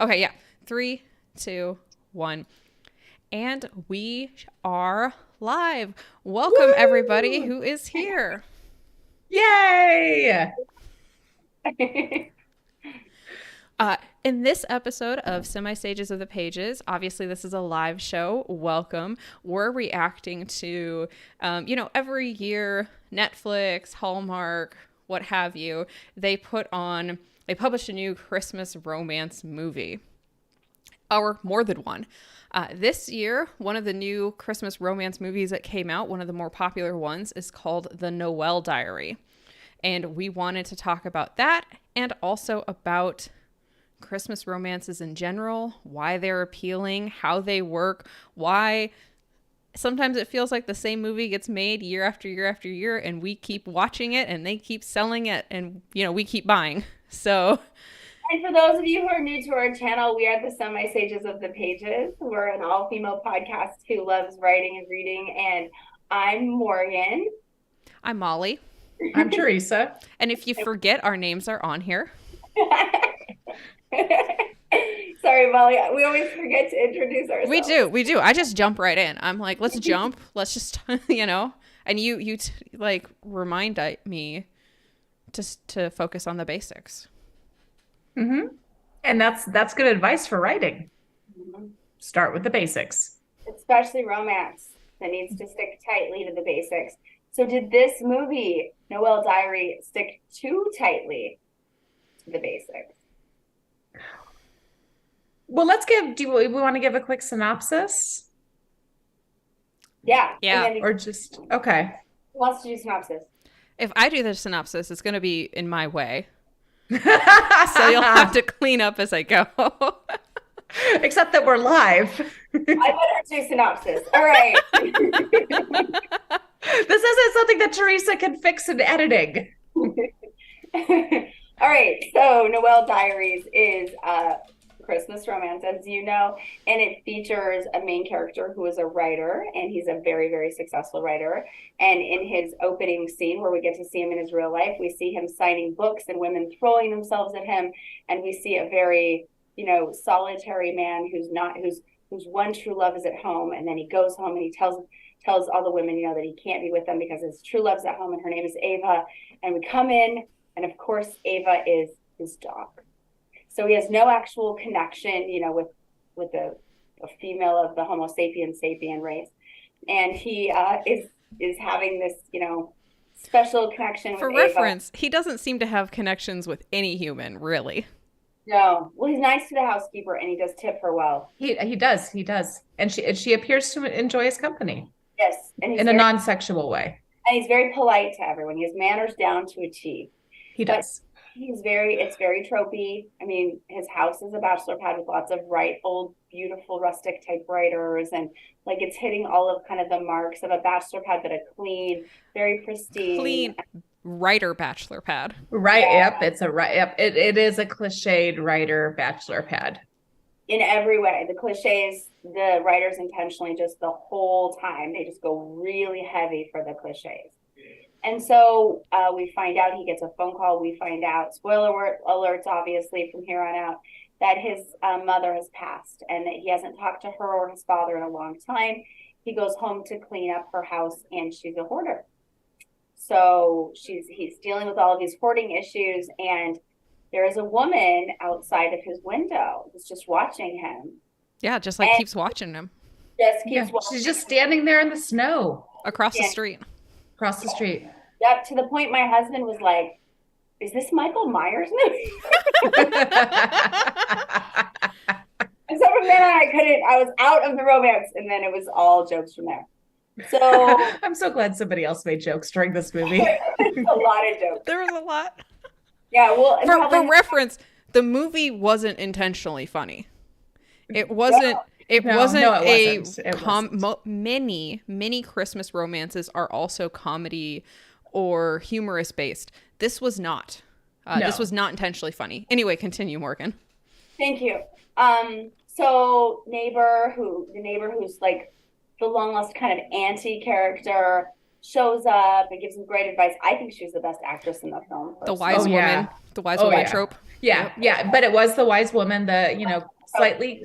Okay, yeah. 3, 2, 1. And we are live. Welcome, everybody Woo! who is here. Yay! In this episode of Semi Stages of the Pages, obviously this is a live show. Welcome. We're reacting to, every year, Netflix, Hallmark, what have you, they publish a new Christmas romance movie. Or more than one. This year, one of the new Christmas romance movies that came out, one of the more popular ones, is called The Noel Diary. And we wanted to talk about that and also about Christmas romances in general, why they're appealing, how they work, why sometimes it feels like the same movie gets made year after year after year and we keep watching it and they keep selling it and, we keep buying. So And for those of you who are new to our channel, we are the Semi Sages of the Pages. We're an all-female podcast who loves writing and reading. And I'm Morgan. I'm Molly. I'm Teresa. And if you forget, our names are on here. Sorry, Molly. We always forget to introduce ourselves. We do. I just jump right in. I'm like, let's jump. Let's just, and you remind me to focus on the basics. Mm-hmm. And that's good advice for writing. Mm-hmm. Start with the basics. Especially romance that needs to stick tightly to the basics. So did this movie, Noel Diary, stick too tightly to the basics? Well, do we want to give a quick synopsis? Yeah. Yeah. Or just, okay. Who wants to do synopsis? If I do the synopsis, it's going to be in my way. So you'll have to clean up as I go. Except that we're live. I better do synopsis. All right. This isn't something that Teresa can fix in editing. All right. So Noel Diaries is a Christmas romance, as you know, and it features a main character who is a writer, and he's a very, very successful writer. And in his opening scene, where we get to see him in his real life, we see him signing books and women throwing themselves at him, and we see a very, solitary man whose one true love is at home, and then he goes home and he tells all the women, that he can't be with them because his true love's at home, and her name is Ava. And we come in, and of course, Ava is his dog. So he has no actual connection, with a female of the Homo sapien race, and he is having this, special connection with For Ava. reference, he doesn't seem to have connections with any human, really. No, well, he's nice to the housekeeper, and he does tip her well. He does, and she appears to enjoy his company. Yes, and in a non-sexual way. And he's very polite to everyone. He has manners down to a T. He does. It's very tropey. I mean, his house is a bachelor pad with lots of old, beautiful, rustic typewriters, and it's hitting all of kind of the marks of a bachelor pad, but a clean, very pristine. Clean writer bachelor pad. Right. Yeah. Yep. It's yep. It is a cliched writer bachelor pad. In every way. The cliches, the writers intentionally just the whole time, they just go really heavy for the cliches. And so we find out, he gets a phone call. We find out, spoiler alerts, obviously, from here on out, that his mother has passed and that he hasn't talked to her or his father in a long time. He goes home to clean up her house, and she's a hoarder. So he's dealing with all of these hoarding issues, and there is a woman outside of his window who's just watching him. Yeah, just keeps watching him. Watching. She's just standing there in the snow. Across the street. Across the street. Yep, to the point my husband was like, is this Michael Myers movie? And so from then on, I was out of the romance, and then it was all jokes from there. So I'm so glad somebody else made jokes during this movie. A lot of jokes. There was a lot. Yeah, well, for reference, the movie wasn't intentionally funny. It wasn't. Many Christmas romances are also comedy or humorous based. This was not. This was not intentionally funny. Anyway, continue, Morgan. Thank you. So the neighbor who's like the long lost kind of auntie character shows up and gives him great advice. I think she's the best actress in the film. The wise woman. The wise woman trope. Yeah, yeah, but it was the wise woman, the, you know, slightly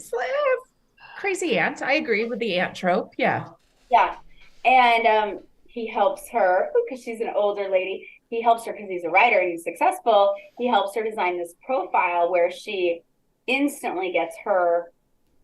crazy aunt. I agree with the aunt trope. Yeah. Yeah. And he helps her because she's an older lady. He helps her because he's a writer and he's successful. He helps her design this profile where she instantly gets her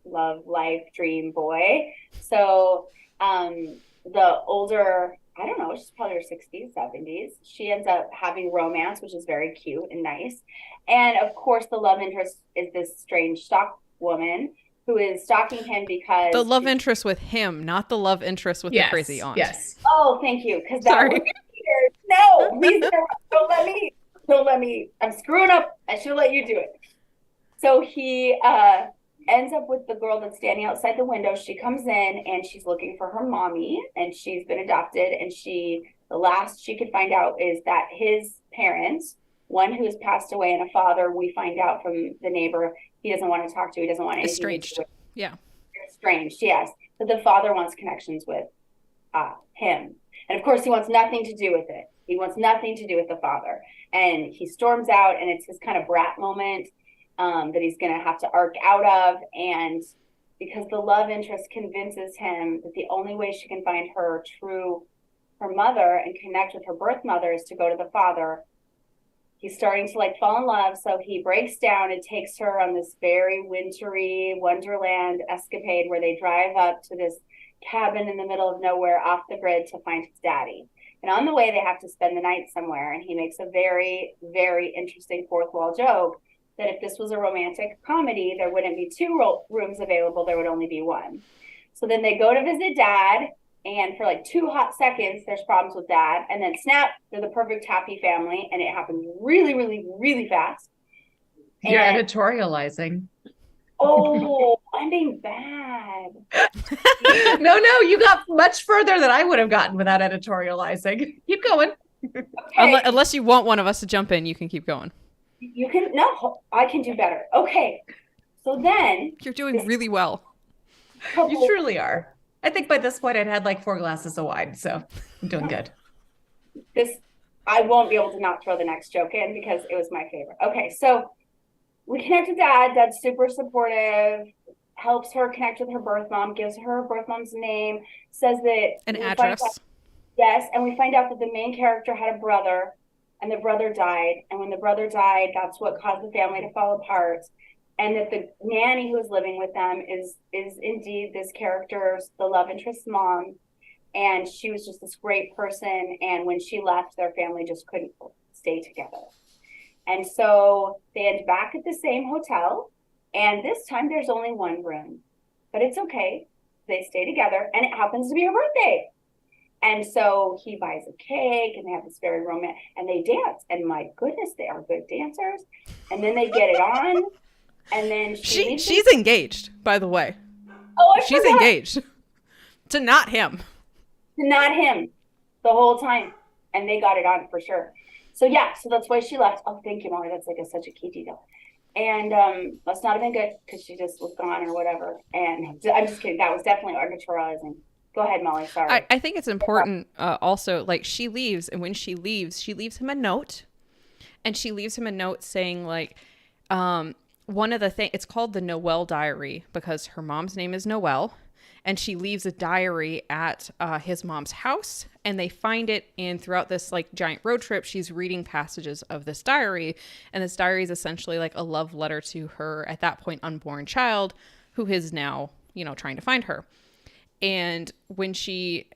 love life dream boy. So the older, I don't know, she's probably her 60s, 70s. She ends up having romance, which is very cute and nice. And of course, the love interest is this strange stock woman who is stalking him because The love interest with him, not the love interest with the crazy aunt. Yes. Oh, thank you. Because that Sorry. would be weird. No, please don't let me. Don't let me. I'm screwing up. I should let you do it. So he ends up with the girl that's standing outside the window. She comes in and she's looking for her mommy, and she's been adopted. And the last she could find out is that his parents, one who has passed away and a father, we find out from the neighbor, he doesn't want to talk to. He doesn't want anything Estranged. to do with. Yeah. Estranged, yes. But the father wants connections with him. And of course, he wants nothing to do with it. He wants nothing to do with the father. And he storms out, and it's his kind of brat moment that he's going to have to arc out of. And because the love interest convinces him that the only way she can find her mother and connect with her birth mother is to go to the father. He's starting to like fall in love. So he breaks down and takes her on this very wintry Wonderland escapade where they drive up to this cabin in the middle of nowhere off the grid to find his daddy. And on the way, they have to spend the night somewhere. And he makes a very, very interesting fourth wall joke that if this was a romantic comedy, there wouldn't be two rooms available. There would only be one. So then they go to visit dad. And for like 2 hot seconds, there's problems with dad. And then snap, they're the perfect happy family. And it happens really, really, really fast. You're editorializing. Oh, I'm being bad. No, you got much further than I would have gotten without editorializing. Keep going. Okay. Unless you want one of us to jump in, you can keep going. You can, no, I can do better. Okay. So then. You're doing really well. You truly are. I think by this point I'd had like 4 glasses of wine, so I'm doing good. I won't be able to not throw the next joke in because it was my favorite. Okay, so we connect with dad. Dad's super supportive, helps her connect with her birth mom, gives her birth mom's name, says that an address. Yes, and we find out that the main character had a brother, and the brother died. And when the brother died, that's what caused the family to fall apart. And that the nanny who is living with them is indeed this character's, the love interest's mom. And she was just this great person. And when she left, their family just couldn't stay together. And so they end back at the same hotel. And this time there's only one room. But it's okay. They stay together. And it happens to be her birthday. And so he buys a cake and they have this very romantic, and they dance. And my goodness, they are good dancers. And then they get it on. And then she's engaged, by the way. Oh, she's forgot. Engaged to not him. To not him the whole time. And they got it on for sure. So yeah, so that's why she left. Oh, thank you, Molly. That's like such a key detail. And must not have been good because she just was gone or whatever. And I'm just kidding. That was definitely editorializing. Go ahead, Molly. Sorry. I think it's important also, like she leaves, and when she leaves him a note. And she leaves him a note saying like, one of the things, it's called the Noel Diary because her mom's name is Noel, and she leaves a diary at his mom's house, and they find it, and throughout this like giant road trip, she's reading passages of this diary, and this diary is essentially like a love letter to her at that point unborn child who is now, trying to find her. And when she,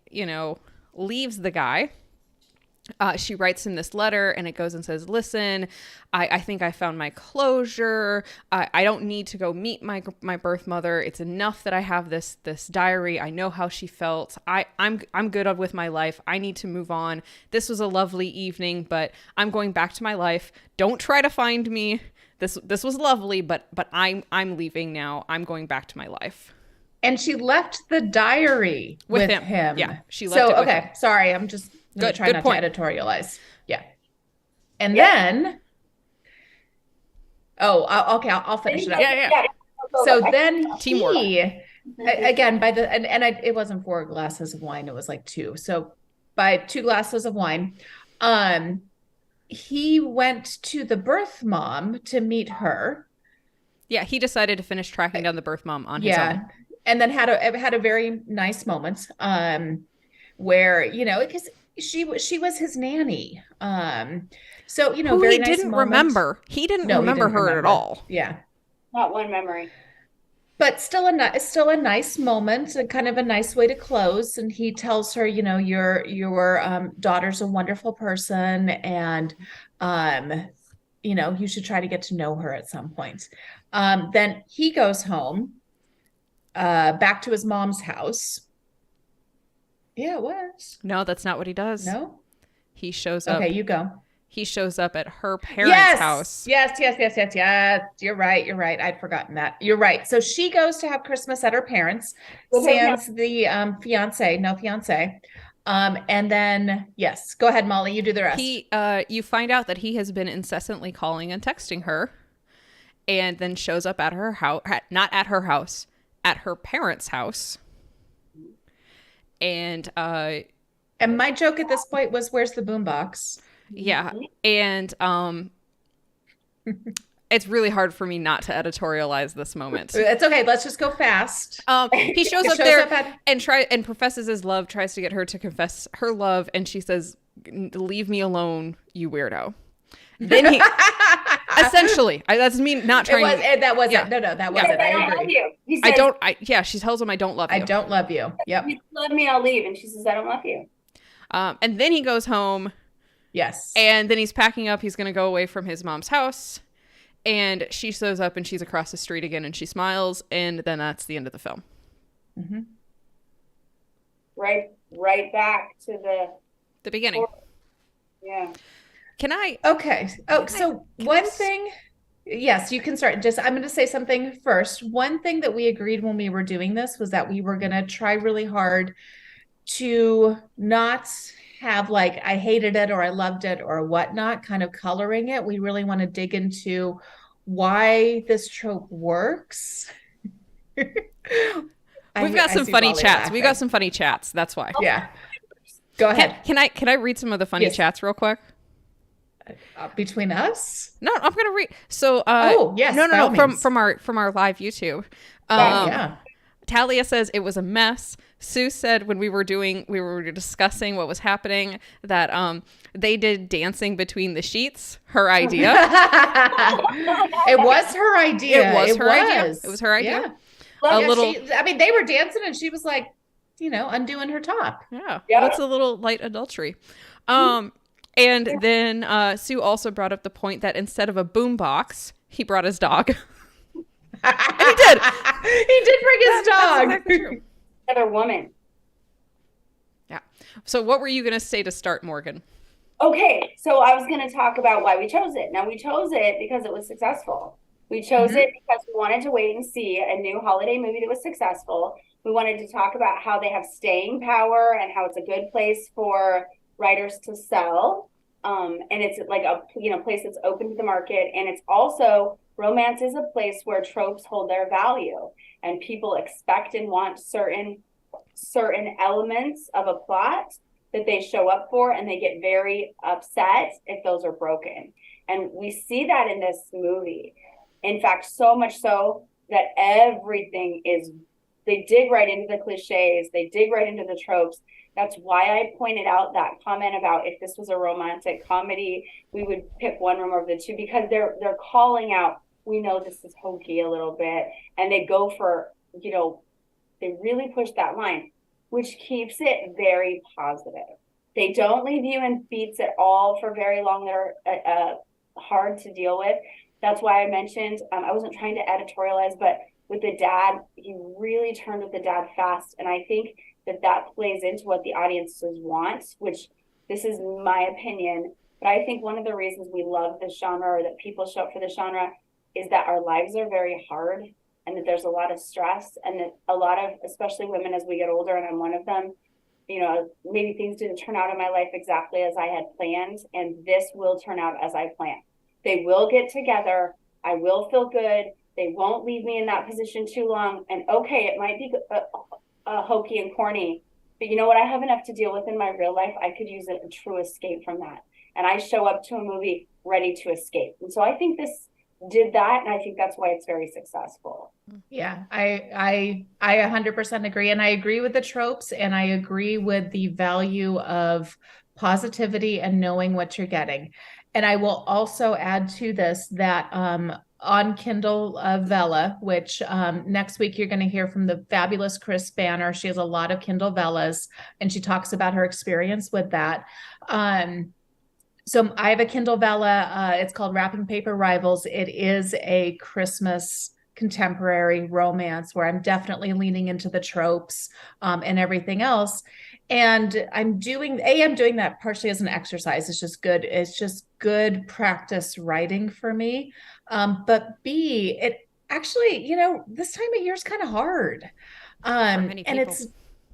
leaves the guy, she writes him this letter, and it goes and says, listen, I think I found my closure. I don't need to go meet my birth mother. It's enough that I have this diary. I know how she felt. I'm good with my life. I need to move on. This was a lovely evening, but I'm going back to my life. Don't try to find me. This was lovely, but I'm leaving now. I'm going back to my life. And she left the diary with him. Yeah, she left it with him. Sorry, I'm just trying not point. to editorialize. Yeah. And then, I'll finish it up. Yeah. So then Teamwork. Again, it wasn't 4 glasses of wine, it was like 2. So by 2 glasses of wine, he went to the birth mom to meet her. Yeah, he decided to finish tracking down the birth mom on his Yeah. own. And then had a very nice moment where, because she was his nanny. So, Who very he nice didn't moment. remember. He didn't No, he remember didn't her at remember. all. Yeah. Not one memory. But still a nice moment, and kind of a nice way to close. And he tells her, your daughter's a wonderful person, and um, you should try to get to know her at some point. Then he goes home, back to his mom's house. Yeah, it was. No, that's not what he does. No? He shows up. Okay, you go. He shows up at her parents' Yes. house. Yes. You're right. I'd forgotten that. You're right. So she goes to have Christmas at her parents, With her sans the fiance. And then yes, go ahead, Molly. You do the rest. You find out that he has been incessantly calling and texting her, and then shows up at her house, not at her house, at her parents' house. And my joke at this point was, "Where's the boombox?" yeah, and it's really hard for me not to editorialize this moment. It's okay. Let's just go fast. He shows up there and professes his love, tries to get her to confess her love, and she says, "Leave me alone, you weirdo." Then he essentially, that's me not trying. That wasn't. Yeah. No, that wasn't. I I love agree. you. He says, Yeah, she tells him, "I don't love you. I don't love you." Yep. If you love me, I'll leave. And she says, I don't love you. And then he goes home. Yes. And then he's packing up. He's going to go away from his mom's house. And she shows up and she's across the street again and she smiles. And then that's the end of the film. Mm-hmm. Right back to the beginning. Yeah. Can I? Okay. Oh, so one thing. Yes, you can start. I'm going to say something first. One thing that we agreed when we were doing this was that we were going to try really hard to not have like I hated it or I loved it or whatnot kind of coloring it. We really want to dig into why this trope works. We've got some funny chats. We got some funny chats. That's why. Yeah. Go ahead. Can I read some of the funny chats real quick? Between us? No, I'm gonna read. So, yes, no, from our live YouTube. Yeah. Talia says it was a mess. Sue said when we were discussing what was happening that they did dancing between the sheets. Her idea. It was her idea. It was her idea. Yeah. They were dancing and she was like, undoing her top. Yeah. What's a little light adultery? And then Sue also brought up the point that instead of a boombox, he brought his dog. And he did. He did bring his dog. Exactly true. Another woman. Yeah. So what were you going to say to start, Morgan? Okay. So I was going to talk about why we chose it. Now, we chose it because it was successful. We chose it because we wanted to wait and see a new holiday movie that was successful. We wanted to talk about how they have staying power and how it's a good place for writers to sell. And it's like a place that's open to the market. And it's also, romance is a place where tropes hold their value and people expect and want certain elements of a plot that they show up for, and they get very upset if those are broken. And we see that in this movie. In fact, so much so that they dig right into the cliches, they dig right into the tropes. That's why I pointed out that comment about if this was a romantic comedy, we would pick one room over the two, because they're calling out, we know this is hokey a little bit, and they go for, they really push that line, which keeps it very positive. They don't leave you in beats at all for very long that are hard to deal with. That's why I mentioned, I wasn't trying to editorialize, but with the dad, he really turned with the dad fast. And I think that plays into what the audiences want, which this is my opinion. But I think one of the reasons we love this genre, or that people show up for this genre, is that our lives are very hard and that there's a lot of stress, and that a lot of, especially women as we get older, and I'm one of them, maybe things didn't turn out in my life exactly as I had planned, and this will turn out as I planned. They will get together. I will feel good. They won't leave me in that position too long. And okay, it might be hokey and corny, but you know what? I have enough to deal with in my real life. I could use a true escape from that. and I show up to a movie ready to escape. And so I think this did that, and I think that's why it's very successful. Yeah, I 100% agree. And I agree with the tropes, and I agree with the value of positivity and knowing what you're getting. And I will also add to this that on Kindle Vella, which next week you're going to hear from the fabulous Chris Banner. She has a lot of Kindle Vellas, and she talks about her experience with that. So I have a Kindle Vella. It's called Wrapping Paper Rivals. It is a Christmas contemporary romance where I'm definitely leaning into the tropes and everything else. And I'm doing that partially as an exercise. It's just good. It's just good practice writing for me. But B, it actually, this time of year is kind of hard. For many And people.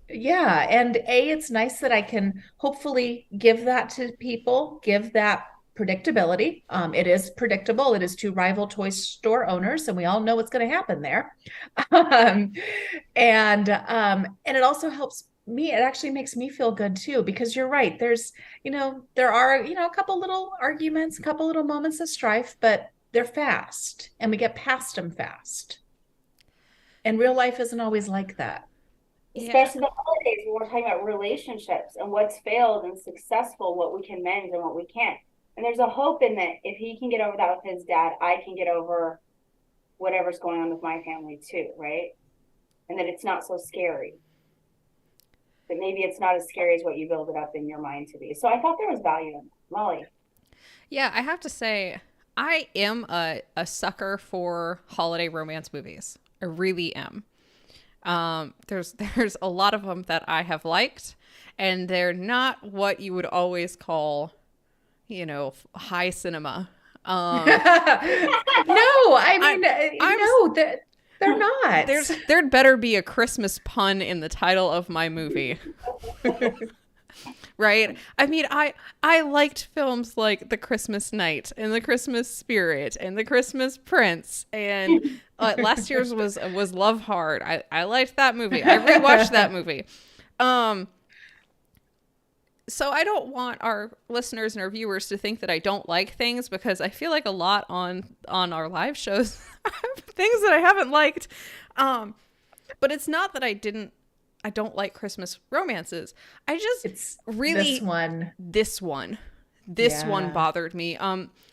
yeah, and it's nice that I can hopefully give that to people, give that predictability. It is predictable. It is two rival toy store owners, and we all know what's going to happen there. um, and it also helps me. It actually makes me feel good too, because you're right. There are a couple little arguments, a couple little moments of strife, but they're fast, and we get past them fast. And real life isn't always like that. Especially the holidays when we're talking about relationships and what's failed and successful, what we can mend and what we can't. And there's a hope in that if he can get over that with his dad, I can get over whatever's going on with my family too, right? And that it's not so scary. That maybe it's not as scary as what you build it up in your mind to be. So I thought there was value in that. Molly. Yeah, I have to say, I am a sucker for holiday romance movies. I really am. There's a lot of them that I have liked, and they're not what you would always call, high cinema. No, I mean, no, they're not. There'd better be a Christmas pun in the title of my movie. Right? I mean, I liked films like The Christmas Night and The Christmas Spirit and The Christmas Prince, and last year's was Love Hard. I liked that movie. I rewatched that movie. So I don't want our listeners and our viewers to think that I don't like things, because I feel like a lot on our live shows things that I haven't liked. But it's not that I don't like Christmas romances. It's really this one bothered me.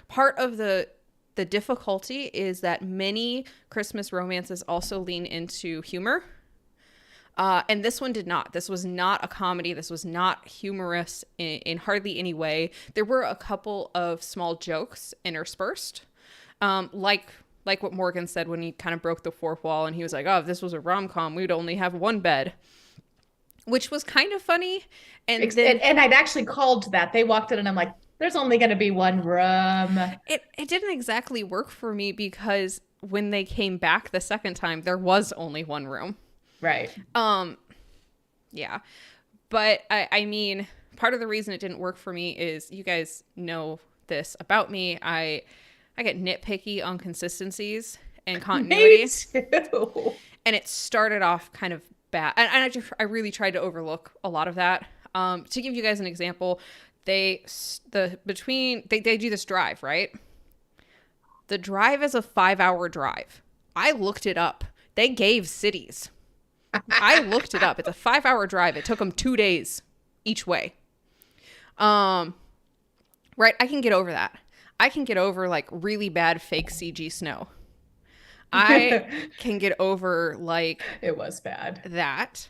Part of the difficulty is that many Christmas romances also lean into humor. And this one did not. This was not a comedy. This was not humorous in hardly any way. There were a couple of small jokes interspersed, like what Morgan said when he kind of broke the fourth wall and he was like, "Oh, if this was a rom-com, we'd only have one bed," which was kind of funny. And I'd actually called that. They walked in and I'm like, "There's only going to be one room." It didn't exactly work for me, because when they came back the second time, there was only one room. Right. Yeah. But I mean, part of the reason it didn't work for me is, you guys know this about me. I get nitpicky on consistencies and continuity. Me too. And it started off kind of bad. And I really tried to overlook a lot of that. To give you guys an example, they do this drive, right? The drive is a 5-hour drive. I looked it up. They gave cities. I looked it up. It's a 5-hour drive. It took them 2 days each way. Right. I can get over that. I can get over like really bad fake CG snow. I can get over like it was bad. That.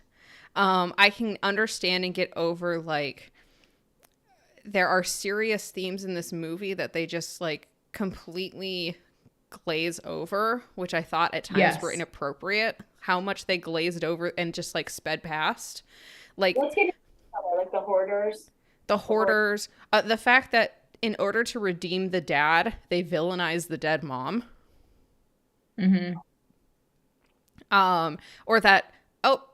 I can understand and get over like there are serious themes in this movie that they just like completely glaze over, which I thought at times were inappropriate. How much they glazed over and just like sped past. Like, let's get like the hoarders. The fact that in order to redeem the dad, they villainize the dead mom. Mm-hmm. Or that,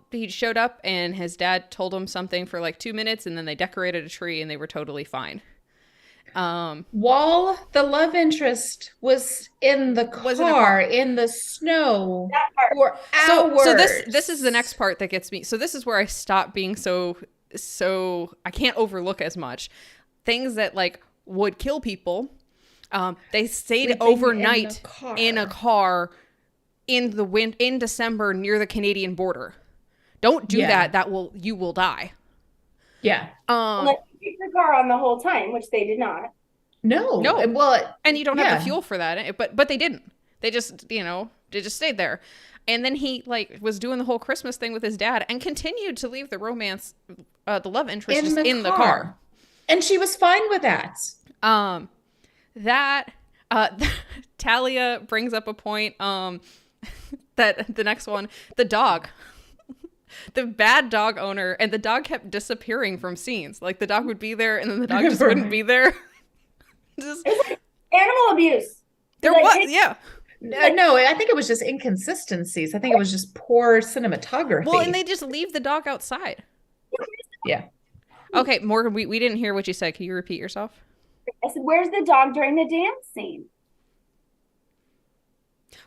he showed up and his dad told him something for like 2 minutes and then they decorated a tree and they were totally fine. While the love interest was in the car, in the snow for hours. So this is the next part that gets me. So this is where I stop being so I can't overlook as much. Things that like would kill people. They stayed Sleeping overnight in in a car in December near the Canadian border. Don't do that. You will die. Yeah. Let's keep the car on the whole time, which they did not. No. Well, and you don't have the fuel for that. But they didn't. They just, they just stayed there. And then he like was doing the whole Christmas thing with his dad and continued to leave the romance, the love interest in the car. And she was fine with that. Talia brings up a point, that the next one, the dog, the bad dog owner, and the dog kept disappearing from scenes. Like the dog would be there and then the dog just wouldn't be there. It's like animal abuse. There was, yeah. No, I think it was just inconsistencies. I think it was just poor cinematography. Well, and they just leave the dog outside. Yeah. Okay, Morgan, we didn't hear what you said. Can you repeat yourself? I said, where's the dog during the dance scene?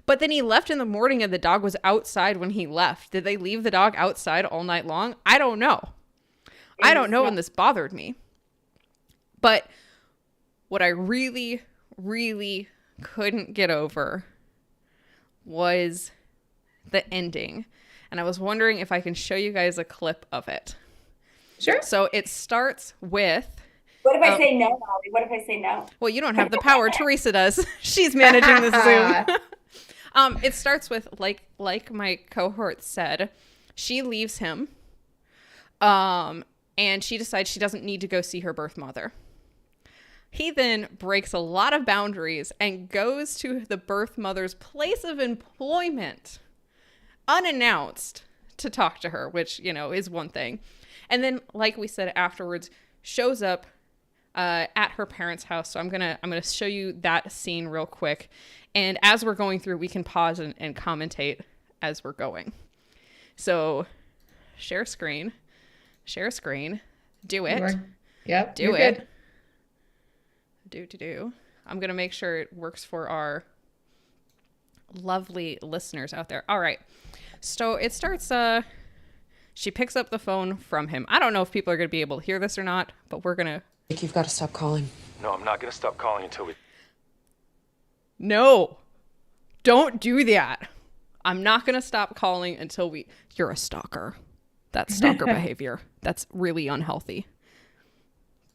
But then he left in the morning and the dog was outside when he left. Did they leave the dog outside all night long? I don't know. I don't know, and this bothered me. But what I really, really couldn't get over was the ending. And I was wondering if I can show you guys a clip of it. Sure. So it starts with... What if I say no, Molly? What if I say no? Well, you don't have the power. Teresa does. She's managing this Zoom. It starts with, like my cohort said, she leaves him. And she decides she doesn't need to go see her birth mother. He then breaks a lot of boundaries and goes to the birth mother's place of employment unannounced to talk to her, which, is one thing. And then, like we said afterwards, shows up at her parents' house. So I'm gonna show you that scene real quick. And as we're going through, we can pause and commentate as we're going. So share screen. Do it. Yep. Do it. Good. Do. I'm going to make sure it works for our lovely listeners out there. All right. So it starts, she picks up the phone from him. I don't know if people are going to be able to hear this or not, but we're going to. You've got to stop calling. No, I'm not going to stop calling until we... No, don't do that. I'm not going to stop calling until we... You're a stalker. That's stalker behavior. That's really unhealthy.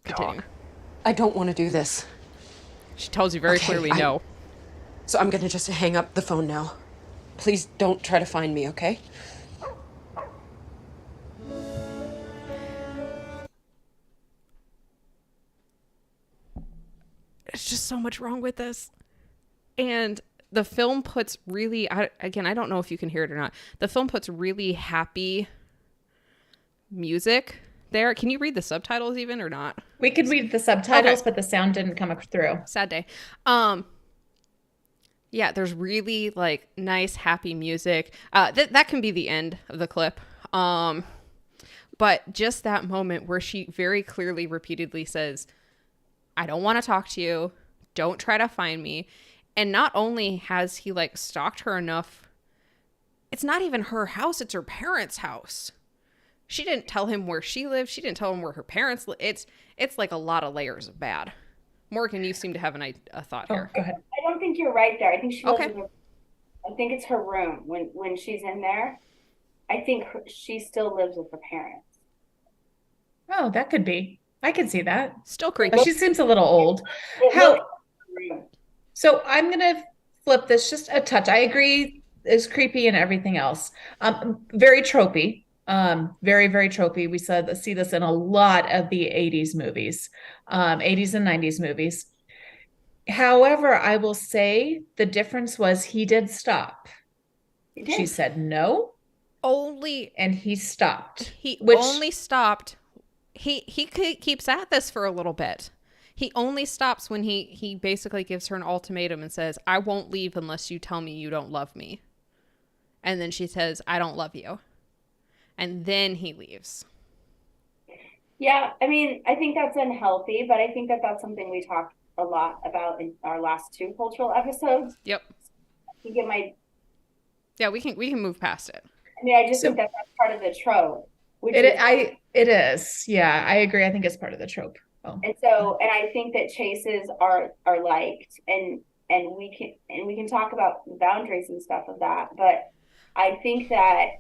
Continue. I don't want to do this. She tells you very clearly no. So I'm going to just hang up the phone now. Please don't try to find me, okay? There's just so much wrong with this. And the film puts really, again, I don't know if you can hear it or not. The film puts really happy music there. Can you read the subtitles even or not? We could read the subtitles, but the sound didn't come up through. Sad day. Yeah, there's really like nice, happy music. That can be the end of the clip. But just that moment where she very clearly, repeatedly says, I don't want to talk to you. Don't try to find me. And not only has he like stalked her enough, it's not even her house. It's her parents' house. She didn't tell him where she lived. She didn't tell him where her parents live. It's like a lot of layers of bad. Morgan, you seem to have a thought here. Go ahead. I don't think you're right there. I think she lives Okay. in I think it's her room when she's in there. I think she still lives with her parents. Oh, that could be. I could see that. Still creepy. But she seems a little old. It How? looks like her room. So I'm going to flip this just a touch. I agree. It's creepy and everything else. Very tropey. Very, very tropey. We see this in a lot of the 80s movies, 80s and 90s movies. However, I will say the difference was he did stop. He did. She said no, and he stopped. He only stopped. He keeps at this for a little bit. He only stops when he basically gives her an ultimatum and says, I won't leave unless you tell me you don't love me. And then she says, I don't love you. And then he leaves. Yeah, I mean, I think that's unhealthy, but I think that's something we talked a lot about in our last two cultural episodes. Yep. I think it might. Yeah, we can move past it. I mean, I just think that's part of the trope. It is. Yeah, I agree. I think it's part of the trope. Oh. And so, and I think that chases are liked, and we can talk about boundaries and stuff of that, but I think that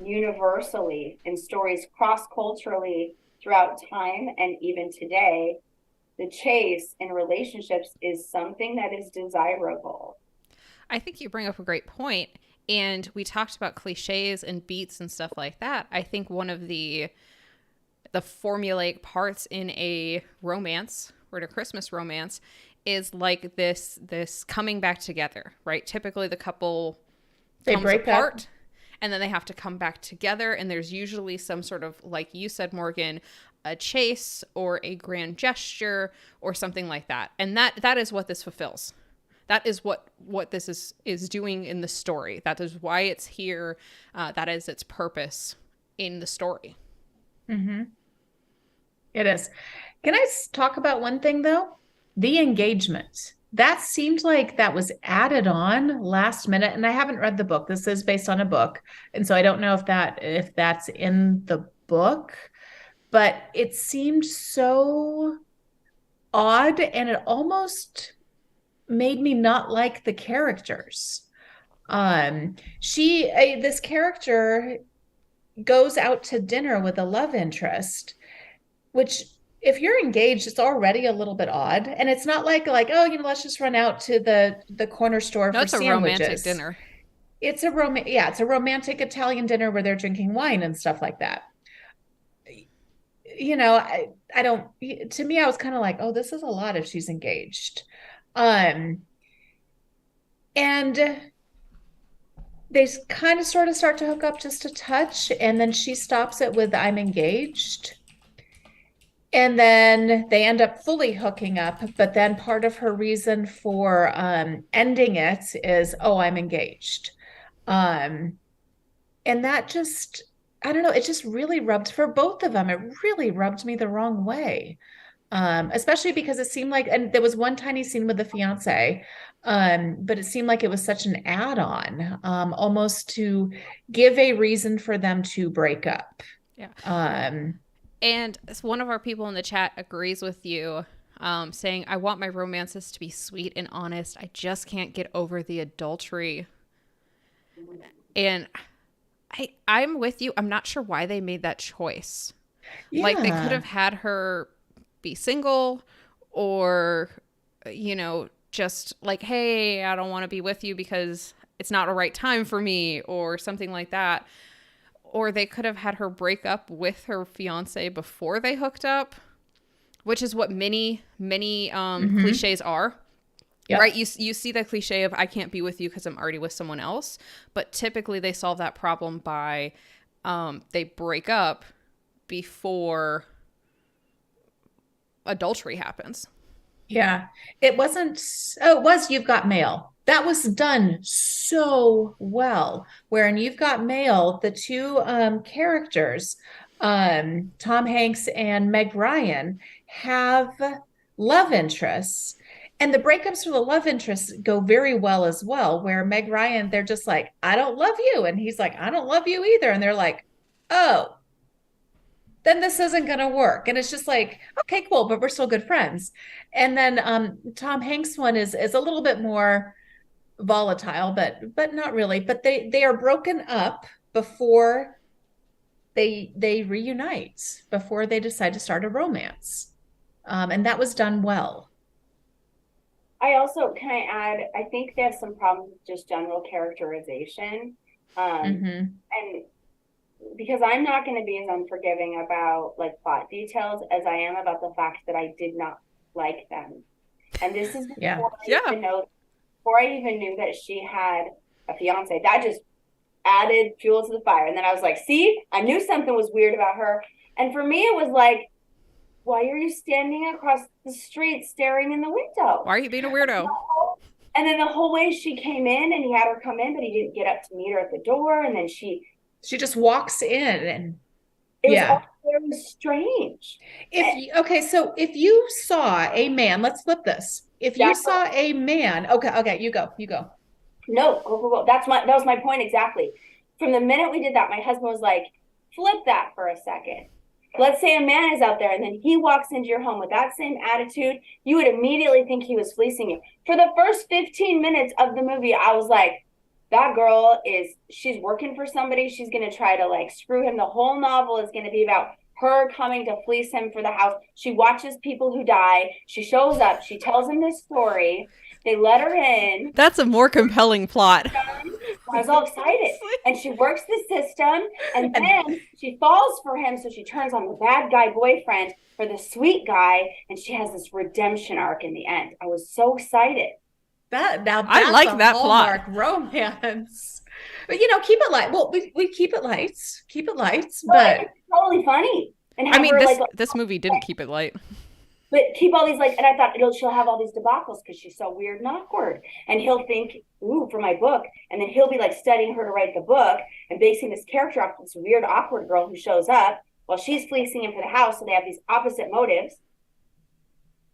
universally in stories cross culturally throughout time and even today, the chase in relationships is something that is desirable. I think you bring up a great point. And we talked about cliches and beats and stuff like that. I think one of the formulaic parts in a romance or in a Christmas romance is like this coming back together, right? Typically the couple They comes break apart up. and then they have to come back together, and there's usually some sort of, like you said, Morgan, a chase or a grand gesture or something like that. And that is what this fulfills. That is what this is doing in the story. That is why it's here. That is its purpose in the story. Mm-hmm. It is. Can I talk about one thing though? The engagement. That seemed like that was added on last minute, and I haven't read the book. This is based on a book, and so I don't know if that's in the book, but it seemed so odd, and it almost made me not like the characters. This character goes out to dinner with a love interest, which if you're engaged, it's already a little bit odd. And it's not like, oh, let's just run out to the corner store No, for it's a sandwiches. romantic dinner. It's a romantic Italian dinner where they're drinking wine and stuff like that. I don't, to me, I was kind of like, oh, this is a lot if she's engaged. And they kind of sort of start to hook up just a touch, and then she stops it with "I'm engaged." And then they end up fully hooking up, but then part of her reason for ending it is, oh, I'm engaged. And that just, I don't know, it just really rubbed, for both of them, it really rubbed me the wrong way. Especially because it seemed like, and there was one tiny scene with the fiance, but it seemed like it was such an add-on, almost to give a reason for them to break up. Yeah. And one of our people in the chat agrees with you, saying, I want my romances to be sweet and honest. I just can't get over the adultery. And I'm with you. I'm not sure why they made that choice. Yeah. Like, they could have had her be single, or, just like, hey, I don't want to be with you because it's not a right time for me, or something like that. Or they could have had her break up with her fiance before they hooked up, which is what many cliches are. Yep. Right? You see the cliche of, I can't be with you because I'm already with someone else. But typically they solve that problem by they break up before adultery happens. Yeah. It was You've Got Mail. That was done so well. Where in You've Got Mail, the two characters, Tom Hanks and Meg Ryan, have love interests. And the breakups for the love interests go very well as well, where Meg Ryan, they're just like, I don't love you. And he's like, I don't love you either. And they're like, oh, then this isn't going to work. And it's just like, okay, cool, but we're still good friends. And then Tom Hanks one is a little bit more volatile, but not really. But they are broken up before they reunite, before they decide to start a romance. And that was done well. Can I add, I think they have some problems with just general characterization. And because I'm not going to be as unforgiving about like plot details as I am about the fact that I did not like them. And this is before I even knew that she had a fiance. That just added fuel to the fire. And then I was like, see, I knew something was weird about her. And for me, it was like, why are you standing across the street staring in the window? Why are you being a weirdo? And then the whole way she came in, and he had her come in, but he didn't get up to meet her at the door. And then she just walks in, and it was all very strange. So if you saw a man, let's flip this. If you saw a man, okay, you go. No, go. That was my point exactly. From the minute we did that, my husband was like, flip that for a second. let's say a man is out there and then he walks into your home with that same attitude, you would immediately think he was fleecing you. For the first 15 minutes of the movie, I was like, that girl she's working for somebody. She's going to try to like screw him. The whole novel is going to be about her coming to fleece him for the house. She watches people who die. She shows up. She tells him this story. They let her in. That's a more compelling plot. I was all excited. And she works the system, and then she falls for him, so she turns on the bad guy boyfriend for the sweet guy, and she has this redemption arc in the end. I was so excited. I like that plot. Romance. But keep it light. Well, we keep it lights. Keep it lights, but it's totally funny. And I mean, this movie didn't keep it light. But keep all these and I thought she'll have all these debacles because she's so weird and awkward. And he'll think, ooh, for my book. And then he'll be like studying her to write the book and basing this character off this weird, awkward girl who shows up while she's fleecing him for the house. So they have these opposite motives.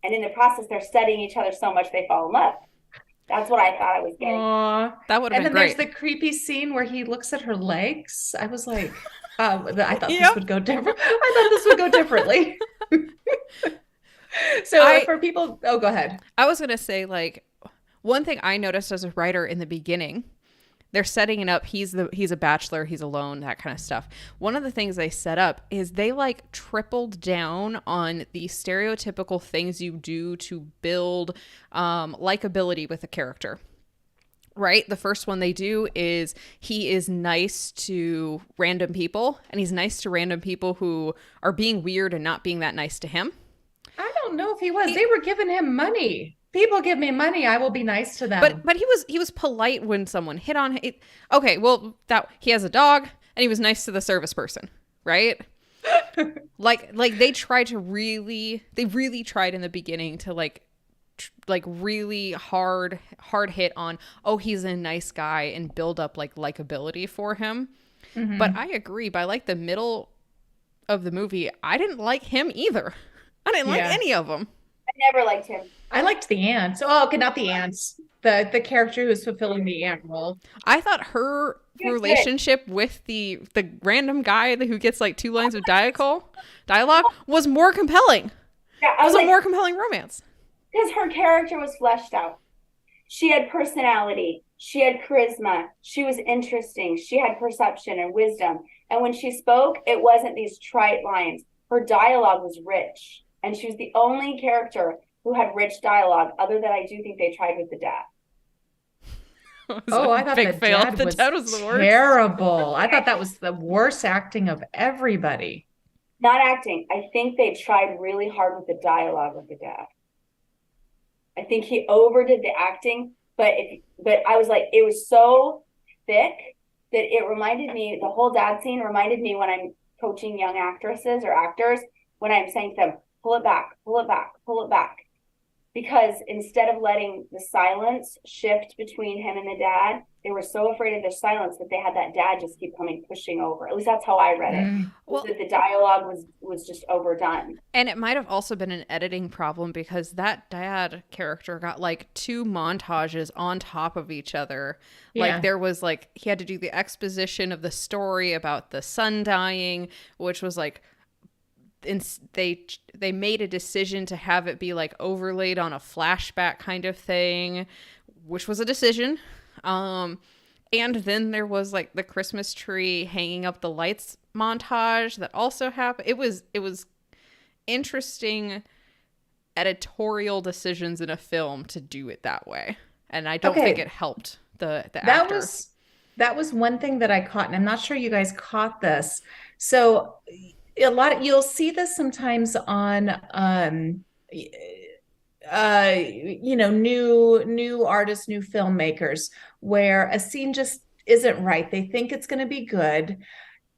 And in the process, they're studying each other so much they fall in love. That's what I thought I was getting. Aww. That would have been And great. then there's the creepy scene where he looks at her legs. I was like, I thought this would go different. I thought this would go differently. So for people, go ahead. I was going to say, like, one thing I noticed as a writer in the beginning, they're setting it up. He's a bachelor. He's alone, that kind of stuff. One of the things they set up is they like tripled down on the stereotypical things you do to build likability with a character. Right? The first one they do is he is nice to random people, and he's nice to random people who are being weird and not being that nice to him. I don't know if he was. They were giving him money. People give me money, I will be nice to them. But he was polite when someone hit on him. Okay, well, that he has a dog and he was nice to the service person, right? like they really tried in the beginning to like really hard hit on, oh, he's a nice guy, and build up like likability for him. Mm-hmm. But I agree, by like the middle of the movie, I didn't like him either. I didn't like any of them. I never liked him. I liked the ants. Oh, okay, not the ants. The character who's fulfilling the ant role. I thought her relationship with the random guy who gets like 2 lines of dialogue was more compelling. Yeah, it was a more compelling romance. Because her character was fleshed out. She had personality. She had charisma. She was interesting. She had perception and wisdom. And when she spoke, it wasn't these trite lines. Her dialogue was rich. And she was the only character who had rich dialogue, other than I do think they tried with the dad. I thought the dad was the worst. Terrible. I thought that was the worst acting of everybody. Not acting. I think they tried really hard with the dialogue of the dad. I think he overdid the acting, but I was like, it was so thick that it reminded me, the whole dad scene reminded me when I'm coaching young actresses or actors, when I'm saying to them, pull it back, pull it back, pull it back. Because instead of letting the silence shift between him and the dad, they were so afraid of the silence that they had that dad just keep pushing over. At least that's how I read it. Well, that the dialogue was just overdone. And it might have also been an editing problem, because that dad character got like 2 montages on top of each other. Yeah. Like there was like, he had to do the exposition of the story about the son dying, which was like, they made a decision to have it be like overlaid on a flashback kind of thing, which was a decision. And then there was like the Christmas tree hanging up the lights montage that also happened. It was interesting editorial decisions in a film to do it that way, and I don't think it helped the actor. That was one thing that I caught, and I'm not sure you guys caught this. So you'll see this sometimes on new artists, new filmmakers, where a scene just isn't right. They think it's going to be good,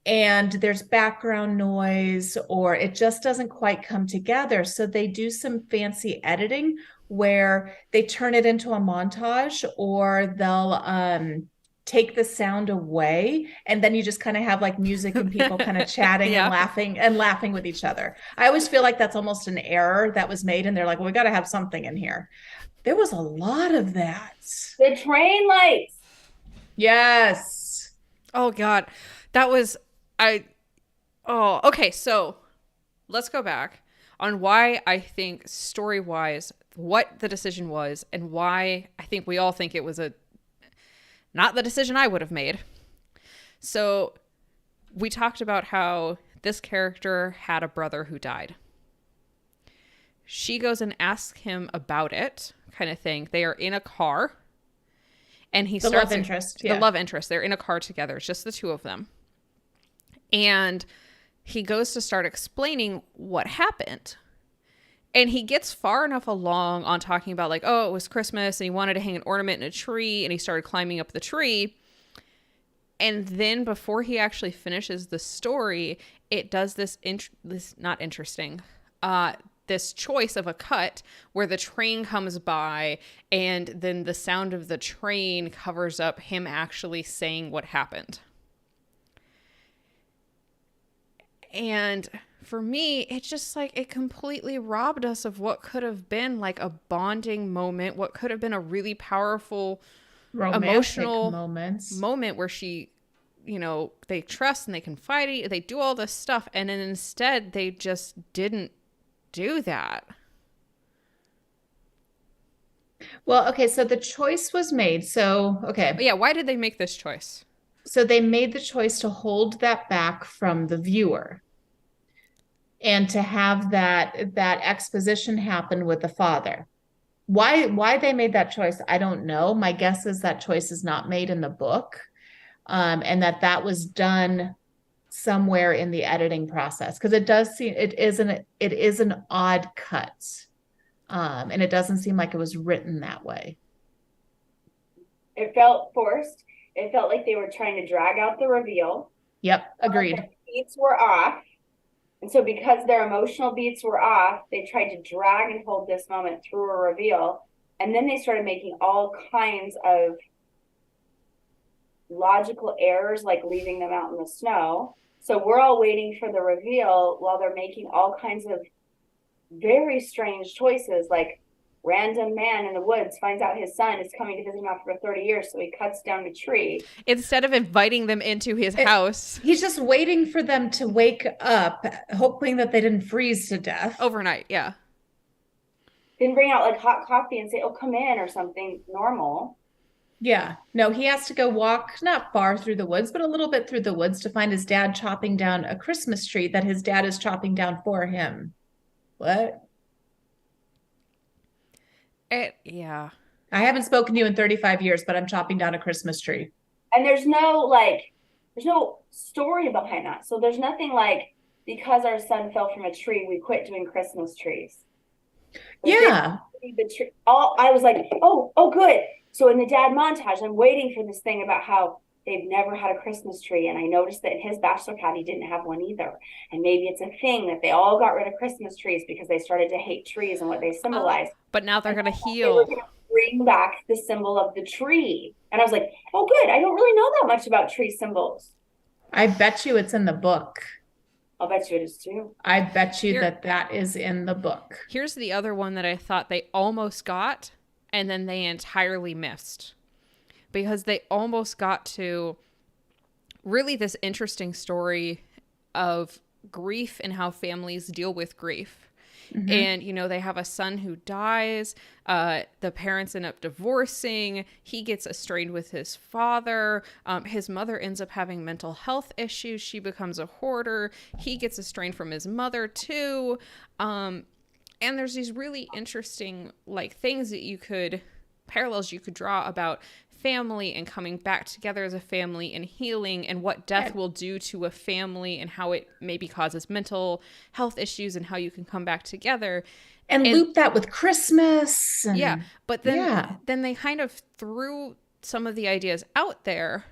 and there's background noise, or it just doesn't quite come together. So they do some fancy editing where they turn it into a montage, or they'll take the sound away, and then you just kind of have like music and people kind of chatting and laughing with each other. I always feel like that's almost an error that was made, and they're like, well, we got to have something in here. There was a lot of that. The train lights. Yes. Oh God. That was, okay. So let's go back on why I think story-wise what the decision was and why I think we all think it was not the decision I would have made. So we talked about how this character had a brother who died. She goes and asks him about it, kind of thing. They are in a car, and he starts... love interest, yeah. The love interest. They're in a car together. It's just the two of them. And he goes to start explaining what happened. And he gets far enough along on talking about, like, oh, it was Christmas, and he wanted to hang an ornament in a tree, and he started climbing up the tree. And then before he actually finishes the story, it does this this choice of a cut where the train comes by and then the sound of the train covers up him actually saying what happened. And for me, it's just like it completely robbed us of what could have been like a bonding moment, what could have been a really powerful, romantic emotional moment where she, they trust and they confide, they do all this stuff. And then instead they just didn't do that. Well, okay, so the choice was made. So, okay. But yeah, why did they make this choice? So they made the choice to hold that back from the viewer and to have that exposition happen with the father. Why they made that choice, I don't know. My guess is that choice is not made in the book, and that was done somewhere in the editing process, because it does seem it is an odd cut, and it doesn't seem like it was written that way. It felt forced. It felt like they were trying to drag out the reveal. Yep, agreed. Their beats were off. And so because their emotional beats were off, they tried to drag and hold this moment through a reveal. And then they started making all kinds of logical errors, like leaving them out in the snow. So we're all waiting for the reveal while they're making all kinds of very strange choices, like random man in the woods finds out his son is coming to visit him after 30 years, so he cuts down a tree. Instead of inviting them into his house. He's just waiting for them to wake up, hoping that they didn't freeze to death. Overnight, yeah. Didn't bring out like hot coffee and say, oh, come in or something normal. Yeah. No, he has to go walk not far through the woods, but a little bit through the woods to find his dad chopping down a Christmas tree that his dad is chopping down for him. What? Yeah. I haven't spoken to you in 35 years, but I'm chopping down a Christmas tree. And there's no story behind that. So there's nothing like, because our son fell from a tree, we quit doing Christmas trees. Yeah. I was like, oh, good. So in the dad montage, I'm waiting for this thing about how they've never had a Christmas tree. And I noticed that in his bachelor pad, he didn't have one either. And maybe it's a thing that they all got rid of Christmas trees because they started to hate trees and what they symbolize. But now they're going to heal. They were going to bring back the symbol of the tree. And I was like, oh, good. I don't really know that much about tree symbols. I bet you it's in the book. I'll bet you it is too. I bet you that is in the book. Here's the other one that I thought they almost got, and then they entirely missed. Because they almost got to really this interesting story of grief and how families deal with grief. Mm-hmm. And, they have a son who dies. The parents end up divorcing. He gets estranged with his father. His mother ends up having mental health issues. She becomes a hoarder. He gets estranged from his mother too. And there's these really interesting things that parallels you could draw about family and coming back together as a family and healing, and what death will do to a family and how it maybe causes mental health issues and how you can come back together. And loop that with Christmas. Yeah. But then they kind of threw some of the ideas out there,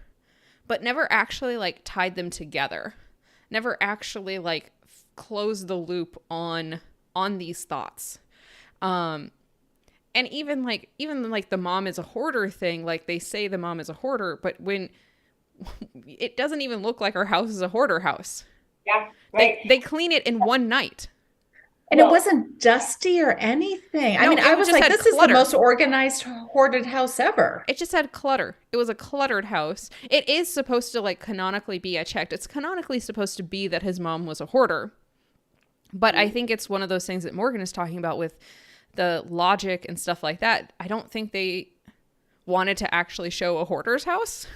but never actually tied them together. Never actually closed the loop on these thoughts. And even the mom is a hoarder thing, they say the mom is a hoarder, but when it doesn't even look like her house is a hoarder house. Yeah, right. They clean it in one night. And it wasn't dusty or anything. No, I was like, this clutter. is the most organized hoarded house ever. It just had clutter. It was a cluttered house. It is supposed to canonically be, I checked, it's canonically supposed to be that his mom was a hoarder. But I think it's one of those things that Morgan is talking about with the logic and stuff like that. I don't think they wanted to actually show a hoarder's house.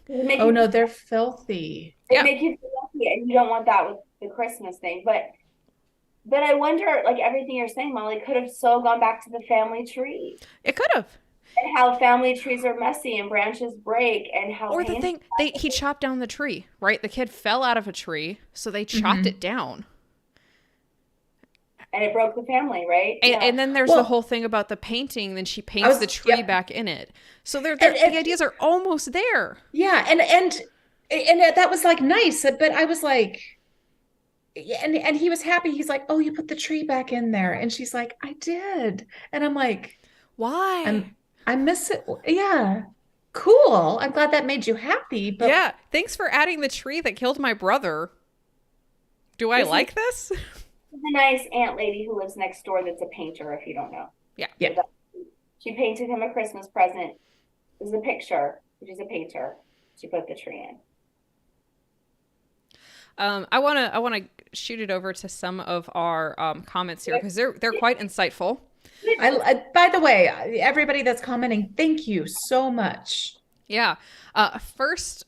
Oh no, they're filthy. They make you feel lucky, and you don't want that with the Christmas thing. But I wonder, like everything you're saying, Molly, could have so gone back to the family tree. It could have. And how family trees are messy and branches break and how Or the thing, he chopped down the tree, right? The kid fell out of a tree, so they chopped it down. And it broke the family, right? And then there's the whole thing about the painting. Then she paints the tree back in it. So the ideas are almost there. Yeah, and that was like nice, but I was like, and he was happy. He's like, "Oh, you put the tree back in there," and she's like, "I did," and I'm like, "Why? I miss it." Yeah, cool. I'm glad that made you happy. But yeah, thanks for adding the tree that killed my brother. Do I like this? The nice aunt lady who lives next door that's a painter, if you don't know. Yeah. She painted him a Christmas present. There's a picture. She's a painter. She put the tree in. I wanna shoot it over to some of our comments here because they're quite insightful. By the way, everybody that's commenting, thank you so much. Yeah. First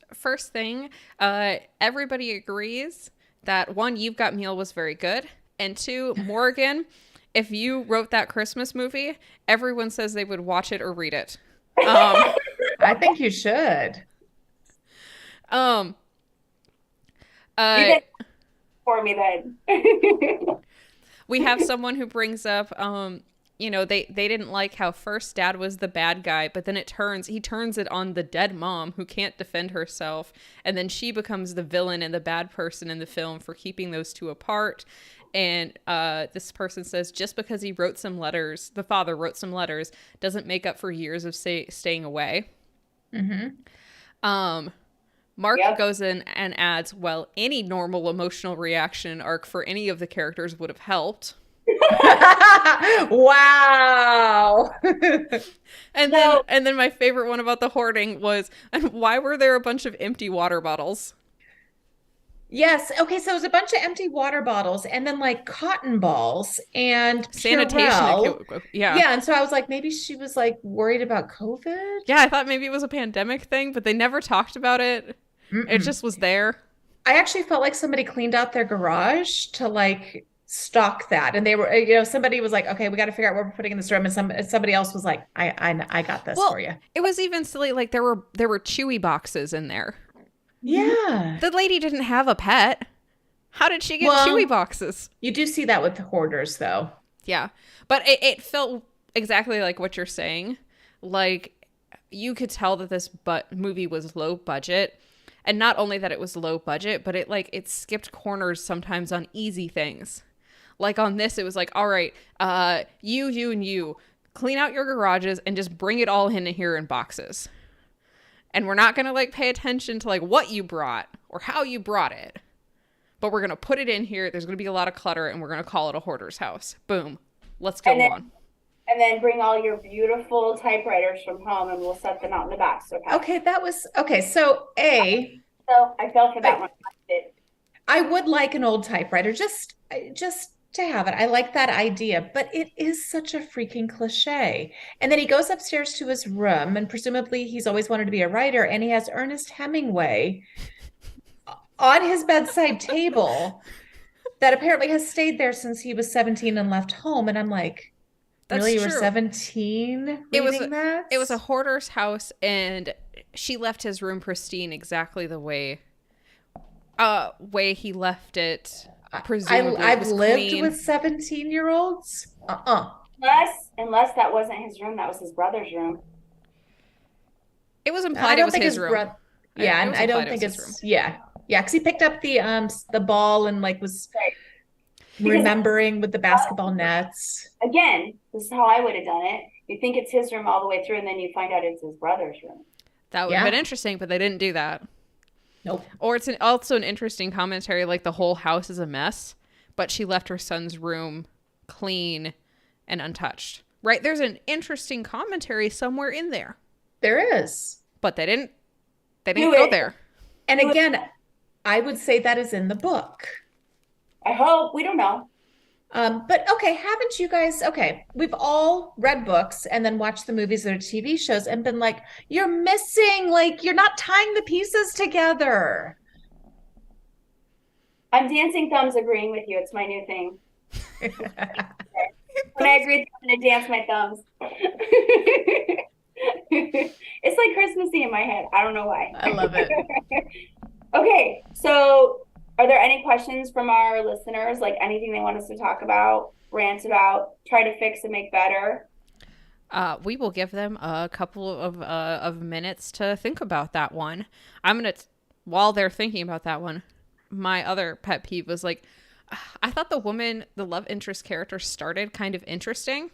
thing, everybody agrees that 1, You've Got Mail was very good. And 2, Morgan, if you wrote that Christmas movie, everyone says they would watch it or read it. I think you should. You did for me then. We have someone who brings up, they didn't like how first Dad was the bad guy, but then he turns it on the dead mom who can't defend herself, and then she becomes the villain and the bad person in the film for keeping those two apart. And this person says, just because the father wrote some letters, doesn't make up for years of staying away. Mm-hmm. Mark goes in and adds, well, any normal emotional reaction arc for any of the characters would have helped. Wow. And then my favorite one about the hoarding was, and why were there a bunch of empty water bottles? Yes. Okay. So it was a bunch of empty water bottles and then like cotton balls and sanitation. Yeah. And so I was like, maybe she was like worried about COVID. Yeah. I thought maybe it was a pandemic thing, but they never talked about it. It just was there. I actually felt like somebody cleaned out their garage to like stock that. And they were, somebody was like, okay, we got to figure out what we're putting in this room. And somebody else was like, I got this for you. It was even silly. Like there were Chewy boxes in there. Yeah. The lady didn't have a pet. How did she get Chewy boxes? You do see that with the hoarders, though. Yeah. But it felt exactly like what you're saying. Like, you could tell that this movie was low budget. And not only that it was low budget, but it skipped corners sometimes on easy things. Like on this, it was like, all right, you, and you, clean out your garages and just bring it all in here in boxes. And we're not going to pay attention to what you brought or how you brought it. But we're going to put it in here. There's going to be a lot of clutter and we're going to call it a hoarder's house. Boom. Let's go on. And then bring all your beautiful typewriters from home and we'll set them out in the back. So So I fell for that one. I would like an old typewriter just to have it. I like that idea, but it is such a freaking cliche. And then he goes upstairs to his room, and presumably he's always wanted to be a writer, and he has Ernest Hemingway on his bedside table that apparently has stayed there since he was 17 and left home. And I'm like, really, you were 17 reading that? It was a hoarder's house, and she left his room pristine exactly the way he left it. Presumably I've lived with 17-year-olds. Unless that wasn't his room, that was his brother's room. It was implied it was his room. I don't think it's room. Yeah, because he picked up the ball and was remembering with the basketball nets. Again, this is how I would have done it. You think it's his room all the way through, and then you find out it's his brother's room. That would have been interesting, but they didn't do that. Nope. Or it's also an interesting commentary, the whole house is a mess, but she left her son's room clean and untouched. Right? There's an interesting commentary somewhere in there. There is. But they didn't go there. And again, I would say that is in the book. I hope. We don't know. But okay, haven't you guys, okay, we've all read books and then watched the movies or TV shows and been like, you're missing, like, you're not tying the pieces together. I'm dancing thumbs agreeing with you. It's my new thing. When I agree, I'm going to dance my thumbs. It's like Christmassy in my head. I don't know why. I love it. Okay, so are there any questions from our listeners? Like anything they want us to talk about, rant about, try to fix and make better? We will give them a couple of minutes to think about that one. While they're thinking about that one, my other pet peeve was like, I thought the love interest character started kind of interesting.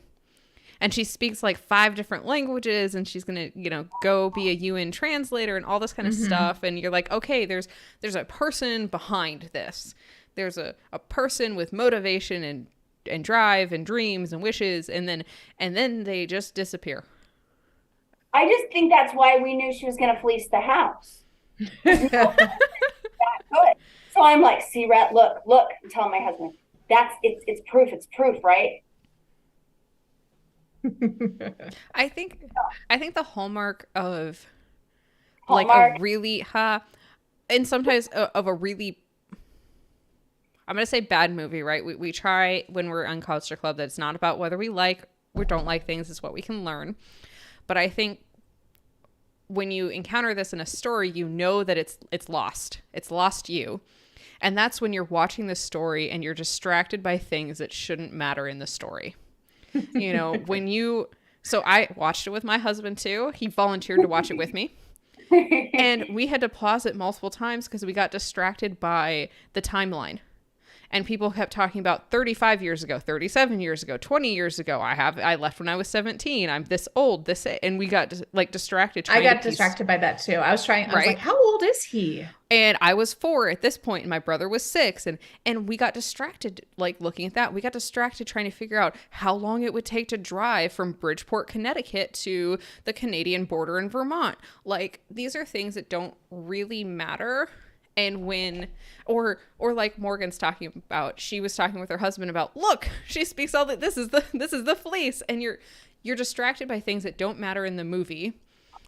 And she speaks like 5 different languages, and she's going to, go be a UN translator and all this kind of stuff. And you're like, okay, there's a person behind this. There's a person with motivation and drive and dreams and wishes. And then they just disappear. I just think that's why we knew she was going to fleece the house. That good. So I'm like, see, Rhett, look, I'm telling my husband, it's proof, right? I think the hallmark of Hallmark. like a really and sometimes of a really, I'm gonna say bad movie, right? We try when we're on Culture Club that it's not about whether we like or don't like things, it's what we can learn. But I think when you encounter this in a story, you know that it's lost you. And that's when you're watching the story and you're distracted by things that shouldn't matter in the story. So I watched it with my husband too. He volunteered to watch it with me. And we had to pause it multiple times because we got distracted by the timeline. And people kept talking about 35 years ago, 37 years ago, 20 years ago. I left when I was 17. I'm this old, and we got distracted. I got distracted by that too. I was like, how old is he? And I was 4 at this point, and my brother was 6. And we got distracted, like looking at that. We got distracted trying to figure out how long it would take to drive from Bridgeport, Connecticut to the Canadian border in Vermont. Like, these are things that don't really matter. And or like Morgan's talking about, she was talking with her husband about, look, she speaks all that, this is the fleece. And you're distracted by things that don't matter in the movie.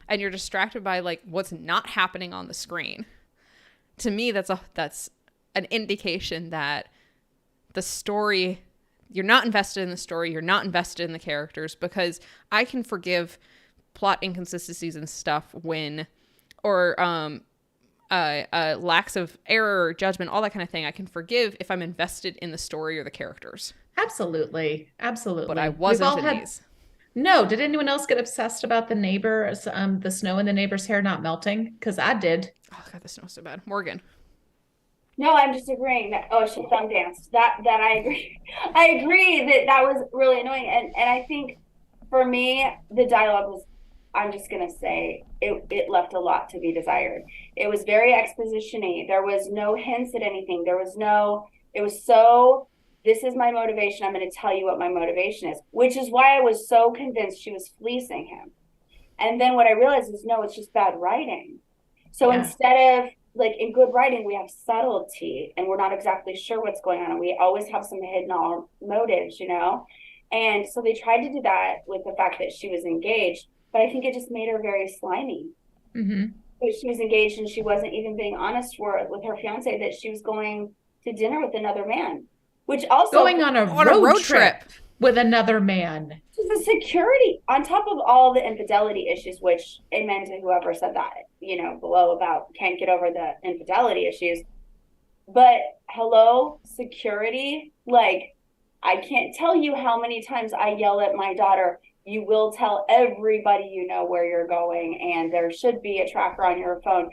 And you're distracted by like what's not happening on the screen. To me, that's an indication that the story, you're not invested in the story, you're not invested in the characters, because I can forgive plot inconsistencies and stuff lacks of error or judgment, all that kind of thing. I can forgive if I'm invested in the story or the characters. Absolutely. But I wasn't in these. No, did anyone else get obsessed about the neighbors, the snow in the neighbor's hair not melting? Because I did. Oh God, the snow's so bad. Morgan. No, I'm just agreeing that, she thumb danced. That I agree. I agree that was really annoying. And I think for me, the dialogue was, I'm just going to say, it left a lot to be desired. It was very exposition-y. There was no hints at anything. It was so, this is my motivation. I'm going to tell you what my motivation is, which is why I was so convinced she was fleecing him. And then what I realized is, no, it's just bad writing. So instead of, like, in good writing, we have subtlety and we're not exactly sure what's going on. And we always have some hidden motives, And so they tried to do that with the fact that she was engaged. But I think it just made her very slimy. Mm-hmm. She was engaged and she wasn't even being honest with her fiance that she was going to dinner with another man, which also going on a road trip with another man. Just the security on top of all the infidelity issues, which amen to whoever said that, below about can't get over the infidelity issues. But hello, security. Like, I can't tell you how many times I yell at my daughter, you will tell everybody where you're going, and there should be a tracker on your phone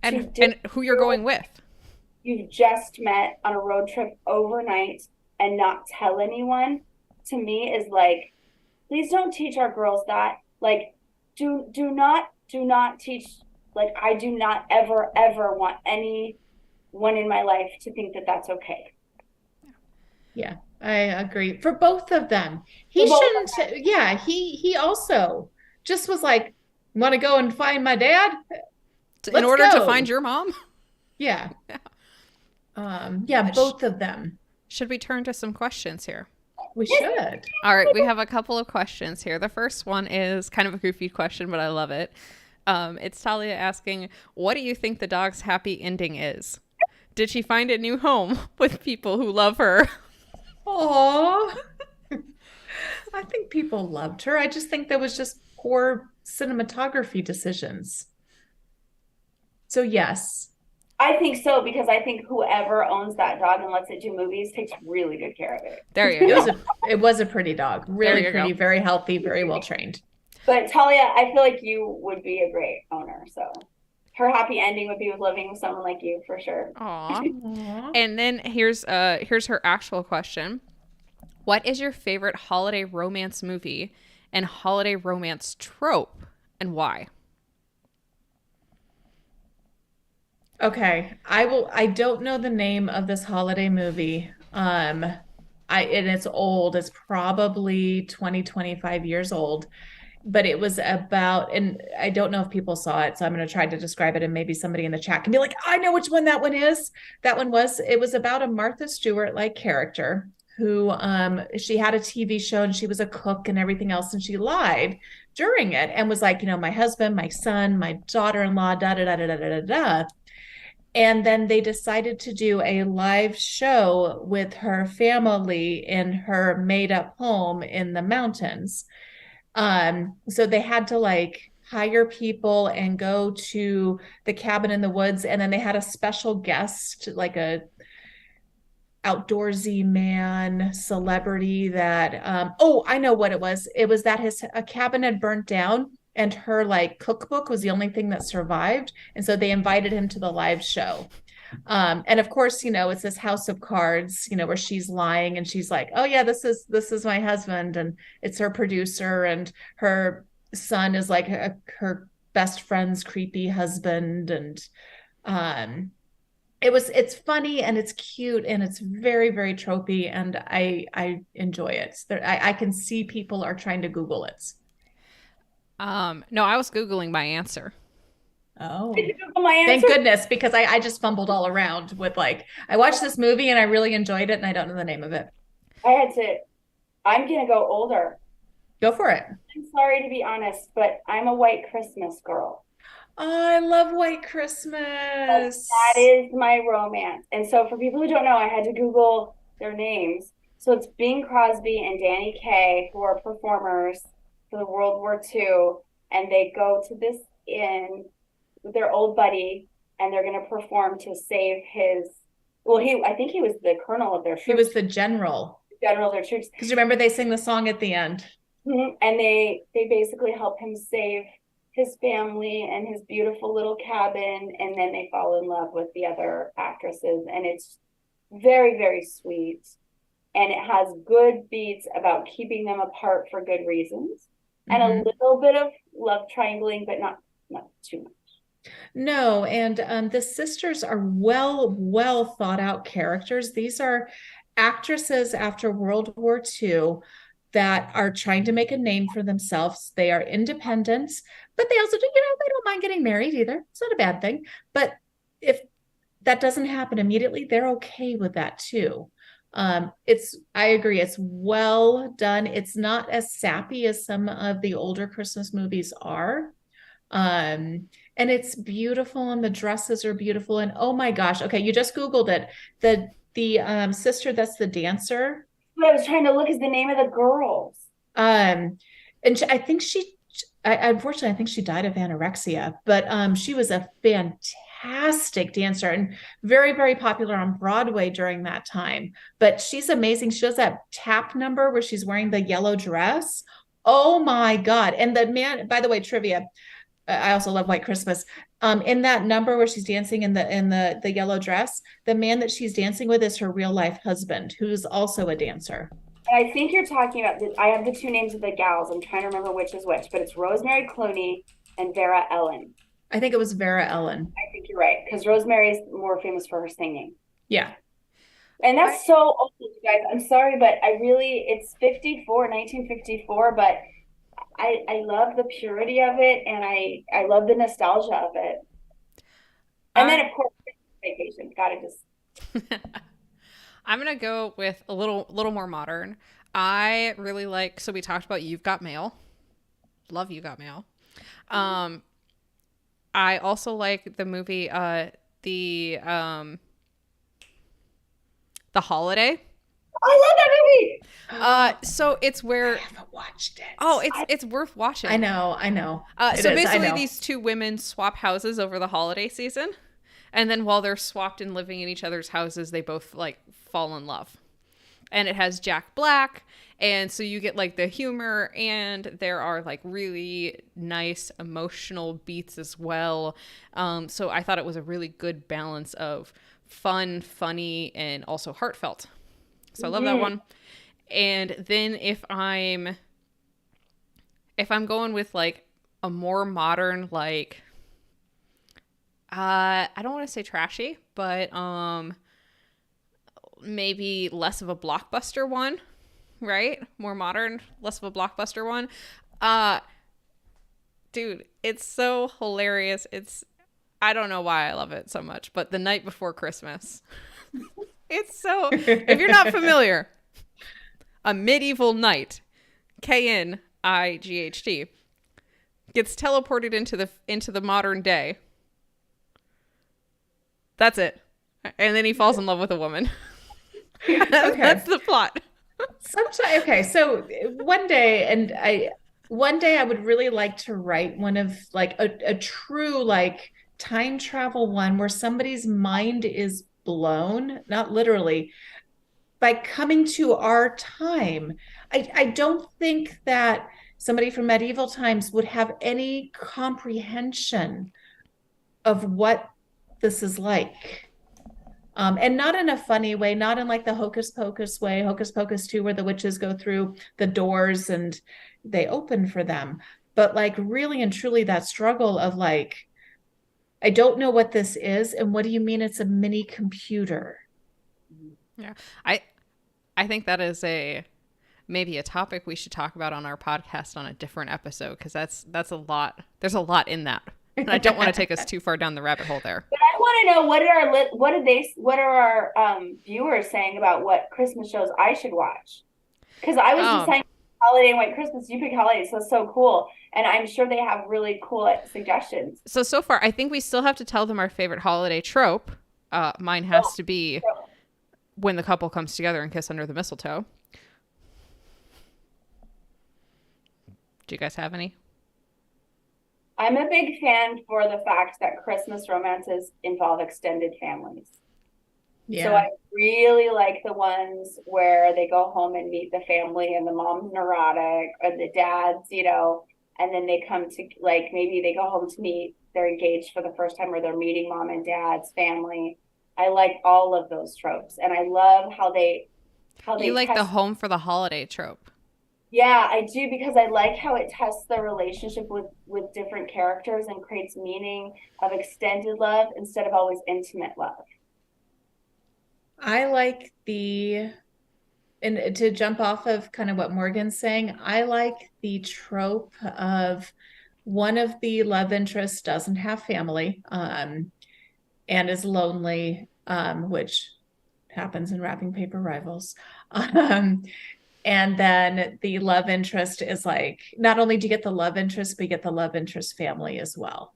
and who you're going with. You've just met on a road trip overnight and not tell anyone, to me is like, please don't teach our girls that. Like, do not teach, like, I do not ever want anyone in my life to think that that's okay. Yeah, I agree. For both of them. He shouldn't. Yeah, he also just was like, want to go and find my dad? In order to find your mom? Yeah. Yeah, both of them. Should we turn to some questions here? We should. All right, we have a couple of questions here. The first one is kind of a goofy question, but I love it. It's Talia asking, what do you think the dog's happy ending is? Did she find a new home with people who love her? Aw. I think people loved her. I just think there was just poor cinematography decisions. So yes. I think so, because I think whoever owns that dog and lets it do movies takes really good care of it. There you go. It was a pretty dog. Really you pretty, go. very healthy, very well trained. But Talia, I feel like you would be a great owner. So her happy ending would be with living with someone like you, for sure. Aw. Aw. And then here's her actual question. What is your favorite holiday romance movie and holiday romance trope, and why? Okay. I don't know the name of this holiday movie. And it's old. It's probably 20, 25 years old. But it was about, and I don't know if people saw it, so I'm going to try to describe it, and maybe somebody in the chat can be like, I know which one that one is. It was about a Martha Stewart-like character who she had a TV show and she was a cook and everything else, and she lied during it and was like, my husband, my son, my daughter-in-law, da da da da da da da. And then they decided to do a live show with her family in her made-up home in the mountains. So they had to like hire people and go to the cabin in the woods, and then they had a special guest, like a outdoorsy man celebrity that I know what it was. It was that a cabin had burnt down and her like cookbook was the only thing that survived, and so they invited him to the live show. And of course, it's this house of cards, where she's lying and she's like, oh yeah, this is my husband, and it's her producer, and her son is like her best friend's creepy husband. And it's funny and it's cute and it's very, very tropey, and I enjoy it. I can see people are trying to Google it. No, I was Googling my answer. Oh, Did you Google my answer? thank goodness, because I just fumbled all around with like, I watched this movie and I really enjoyed it and I don't know the name of it. I'm going to go older. Go for it. I'm sorry to be honest, but I'm a White Christmas girl. Oh, I love White Christmas. That is my romance. And so for people who don't know, I had to Google their names. So it's Bing Crosby and Danny Kaye, who are performers for the World War II. And they go to this inn with their old buddy, and they're going to perform to save I think he was the colonel of their troops. He was the general. General of their troops. Because remember, they sing the song at the end. Mm-hmm. And they basically help him save his family and his beautiful little cabin, and then they fall in love with the other actresses, and it's very, very sweet, and it has good beats about keeping them apart for good reasons, and a little bit of love triangling, but not too much. No, and the sisters are well thought out characters. These are actresses after World War II that are trying to make a name for themselves. They are independent, but they also do, they don't mind getting married either. It's not a bad thing. But if that doesn't happen immediately, they're okay with that too. I agree. It's well done. It's not as sappy as some of the older Christmas movies are. And it's beautiful, and the dresses are beautiful. And oh my gosh. Okay. You just Googled it. The sister that's the dancer. What I was trying to look is the name of the girls. And I think unfortunately, I think she died of anorexia, but she was a fantastic dancer and very, very popular on Broadway during that time. But she's amazing. She does that tap number where she's wearing the yellow dress. Oh my God. And the man, by the way, trivia, I also love White Christmas. In that number where she's dancing in the yellow dress, the man that she's dancing with is her real life husband, who's also a dancer. And I think you're talking about, I have the two names of the gals. I'm trying to remember which is which, but it's Rosemary Clooney and Vera Ellen. I think it was Vera Ellen. I think you're right, because Rosemary is more famous for her singing. Yeah. And that's so old, you guys. I'm sorry, but it's 1954, but I love the purity of it, and I love the nostalgia of it. And then, of course, Vacation. Gotta just... I'm gonna go with a little more modern. I really like. So we talked about You've Got Mail. Love You Got Mail. I also like the movie the Holiday. I love that movie. So it's I where haven't watched it. oh, it's worth watching. I know. It So is, I basically, know. these two women swap houses over the holiday season, and then while they're swapped and living in each other's houses, they both like fall in love. And it has Jack Black, and so you get like the humor, and there are like really nice emotional beats as well. So I thought it was a really good balance of fun, funny, and also heartfelt. So I love that one. And then if I'm going with like a more modern, like I don't want to say trashy, but maybe less of a blockbuster one, right? More modern, less of a blockbuster one. Dude, it's so hilarious. I don't know why I love it so much, but The Night Before Christmas. It's so, if you're not familiar, a medieval knight, Knight, gets teleported into the modern day. That's it. And then he falls in love with a woman. Okay. That's the plot. Sometimes, okay, so one day I would really like to write one of like a true like time travel one where somebody's mind is blown, not literally, by coming to our time. I don't think that somebody from medieval times would have any comprehension of what this is like. And not in a funny way, not in like the Hocus Pocus way, Hocus Pocus 2, where the witches go through the doors and they open for them. But like really and truly that struggle of like, I don't know what this is. And what do you mean it's a mini computer? Yeah. I think that is maybe a topic we should talk about on our podcast on a different episode, because that's a lot. There's a lot in that. And I don't want to take us too far down the rabbit hole there. But I want to know what are our viewers saying about what Christmas shows I should watch? Because I was just saying Holiday and White Christmas. You pick Holiday, so it's so cool, and I'm sure they have really cool suggestions. So far, I think we still have to tell them our favorite holiday trope. Mine has to be when the couple comes together and kiss under the mistletoe. Do you guys have any? I'm a big fan for the fact that Christmas romances involve extended families. Yeah. So I really like the ones where they go home and meet the family and the mom's neurotic or the dad's, and then they come to like, maybe they go home to meet, they're engaged for the first time or they're meeting mom and dad's family. I like all of those tropes. And I love how they You like the home for the holiday trope. Yeah, I do, because I like how it tests the relationship with different characters and creates meaning of extended love instead of always intimate love. I like and to jump off of kind of what Morgan's saying, I like the trope of one of the love interests doesn't have family, and is lonely, which happens in Wrapping Paper Rivals. And then the love interest is like, not only do you get the love interest, but you get the love interest family as well.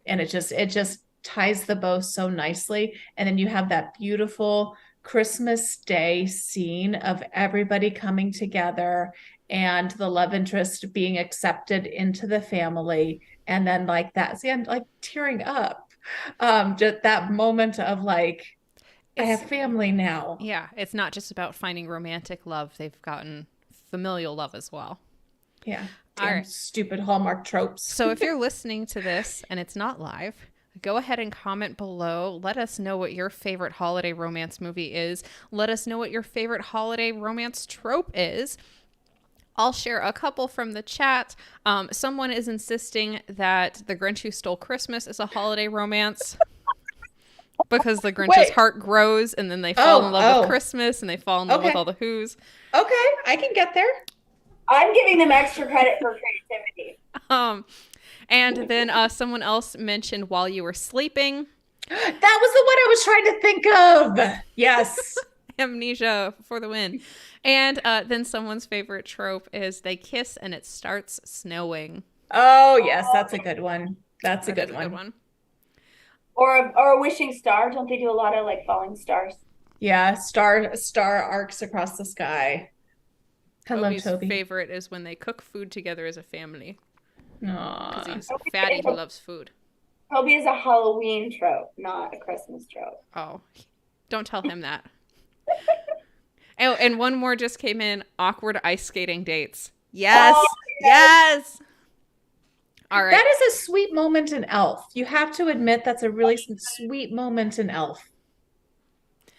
And it just ties the bow so nicely. And then you have that beautiful Christmas Day scene of everybody coming together and the love interest being accepted into the family. And then like that, see, I'm like tearing up. Just that moment of like, I have family now. Yeah, it's not just about finding romantic love. They've gotten familial love as well. Yeah. All right. Stupid Hallmark tropes. So if you're listening to this and it's not live, go ahead and comment below. Let us know what your favorite holiday romance movie is. Let us know what your favorite holiday romance trope is. I'll share a couple from the chat. Someone is insisting that The Grinch Who Stole Christmas is a holiday romance. Because the Grinch's heart grows and then they fall in love with Christmas and they fall in love with all the Who's. Okay, I can get there. I'm giving them extra credit for creativity. And then someone else mentioned While You Were Sleeping. That was the one I was trying to think of. Yes. Amnesia for the win. And then someone's favorite trope is they kiss and it starts snowing. Oh, yes, that's a good one. That's a good one. Or a wishing star. Don't they do a lot of like falling stars? Yeah, star arcs across the sky. Hello, Toby's Toby. favorite is when they cook food together as a family. Because Aw. he's a fatty who loves food. Toby is a Halloween trope, not a Christmas trope. Oh, don't tell him that. Oh, and one more just came in. Awkward ice skating dates. Yes. Oh, yes. All right. That is a sweet moment in Elf. You have to admit that's a really sweet moment in Elf.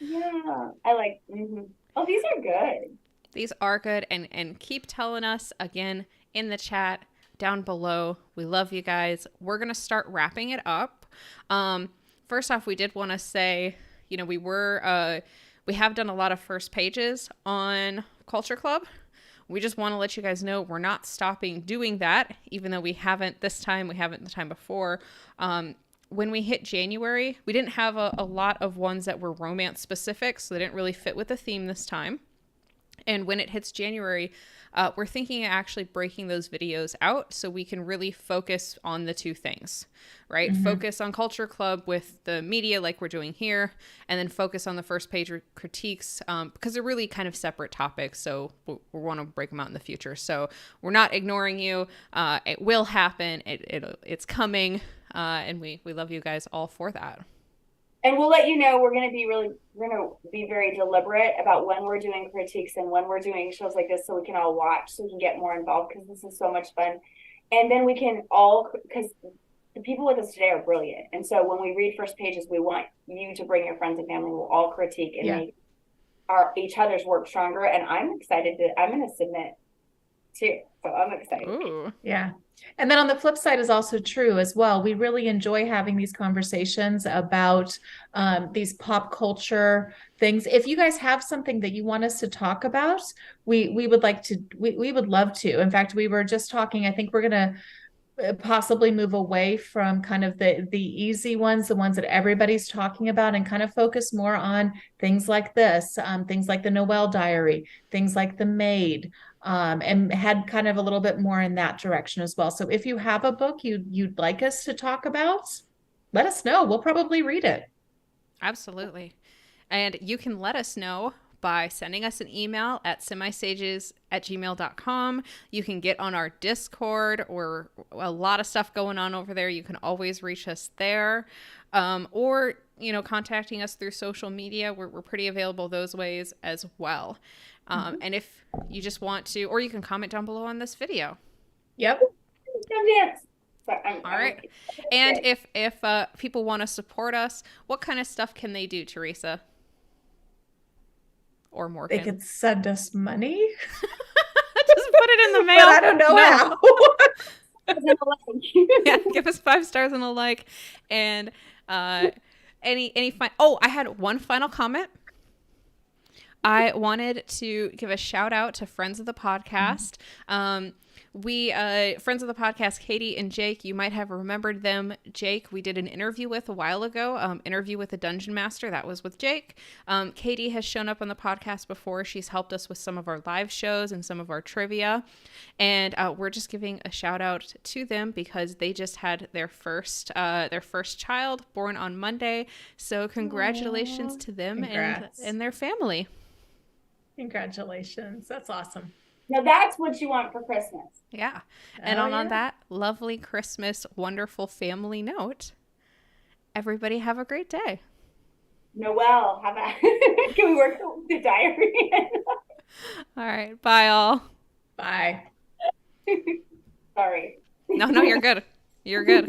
Yeah, I like. Oh, these are good. These are good. And keep telling us again in the chat down below. We love you guys. We're going to start wrapping it up. First off, we did want to say, you know, we have done a lot of first pages on Culture Club. We just want to let you guys know we're not stopping doing that, even though we haven't this time. We haven't the time before. When we hit January, we didn't have a lot of ones that were romance specific, so they didn't really fit with the theme this time. And when it hits January, we're thinking of actually breaking those videos out so we can really focus on the two things, right? Mm-hmm. Focus on Culture Club with the media like we're doing here, and then focus on the first page critiques because they're really kind of separate topics. So we want to break them out in the future. So we're not ignoring you. It will happen. It's coming. And we love you guys all for that. And we'll let you know, we're going to be very deliberate about when we're doing critiques and when we're doing shows like this so we can all watch, so we can get more involved, because this is so much fun. And then we can all, because the people with us today are brilliant. And so when we read first pages, we want you to bring your friends and family. We'll all critique and make each other's work stronger. And I'm going to submit too. So I'm excited. Ooh. Yeah. And then on the flip side is also true as well. We really enjoy having these conversations about these pop culture things. If you guys have something that you want us to talk about, we would love to. In fact, we were just talking, I think we're going to possibly move away from kind of the easy ones, the ones that everybody's talking about, and kind of focus more on things like this, things like the Noel Diary, things like The Maid, and head kind of a little bit more in that direction as well. So if you have a book you'd like us to talk about, let us know. We'll probably read it. Absolutely. And you can let us know by sending us an email at semisages@gmail.com. You can get on our Discord, or a lot of stuff going on over there. You can always reach us there. Or, contacting us through social media. We're pretty available those ways as well. And if you just want to, or you can comment down below on this video. Yep. All right. And if people want to support us, what kind of stuff can they do, Teresa? Or Morgan? They could send us money. Just put it in the mail. But I don't know how. Yeah, give us 5 stars and a like. And any I had one final comment. I wanted to give a shout out to friends of the podcast. We friends of the podcast, Katie and Jake, you might have remembered them. Jake, we did an interview with a while ago, interview with a dungeon master. That was with Jake. Katie has shown up on the podcast before. She's helped us with some of our live shows and some of our trivia. And we're just giving a shout out to them because they just had their first child born on Monday. So congratulations to them and their family. Congratulations. That's awesome. Now that's what you want for Christmas. Yeah. And on that lovely Christmas, wonderful family note, everybody have a great day. Noel, can we work the diary? All right. Bye, all. Bye. Sorry. No, you're good. You're good.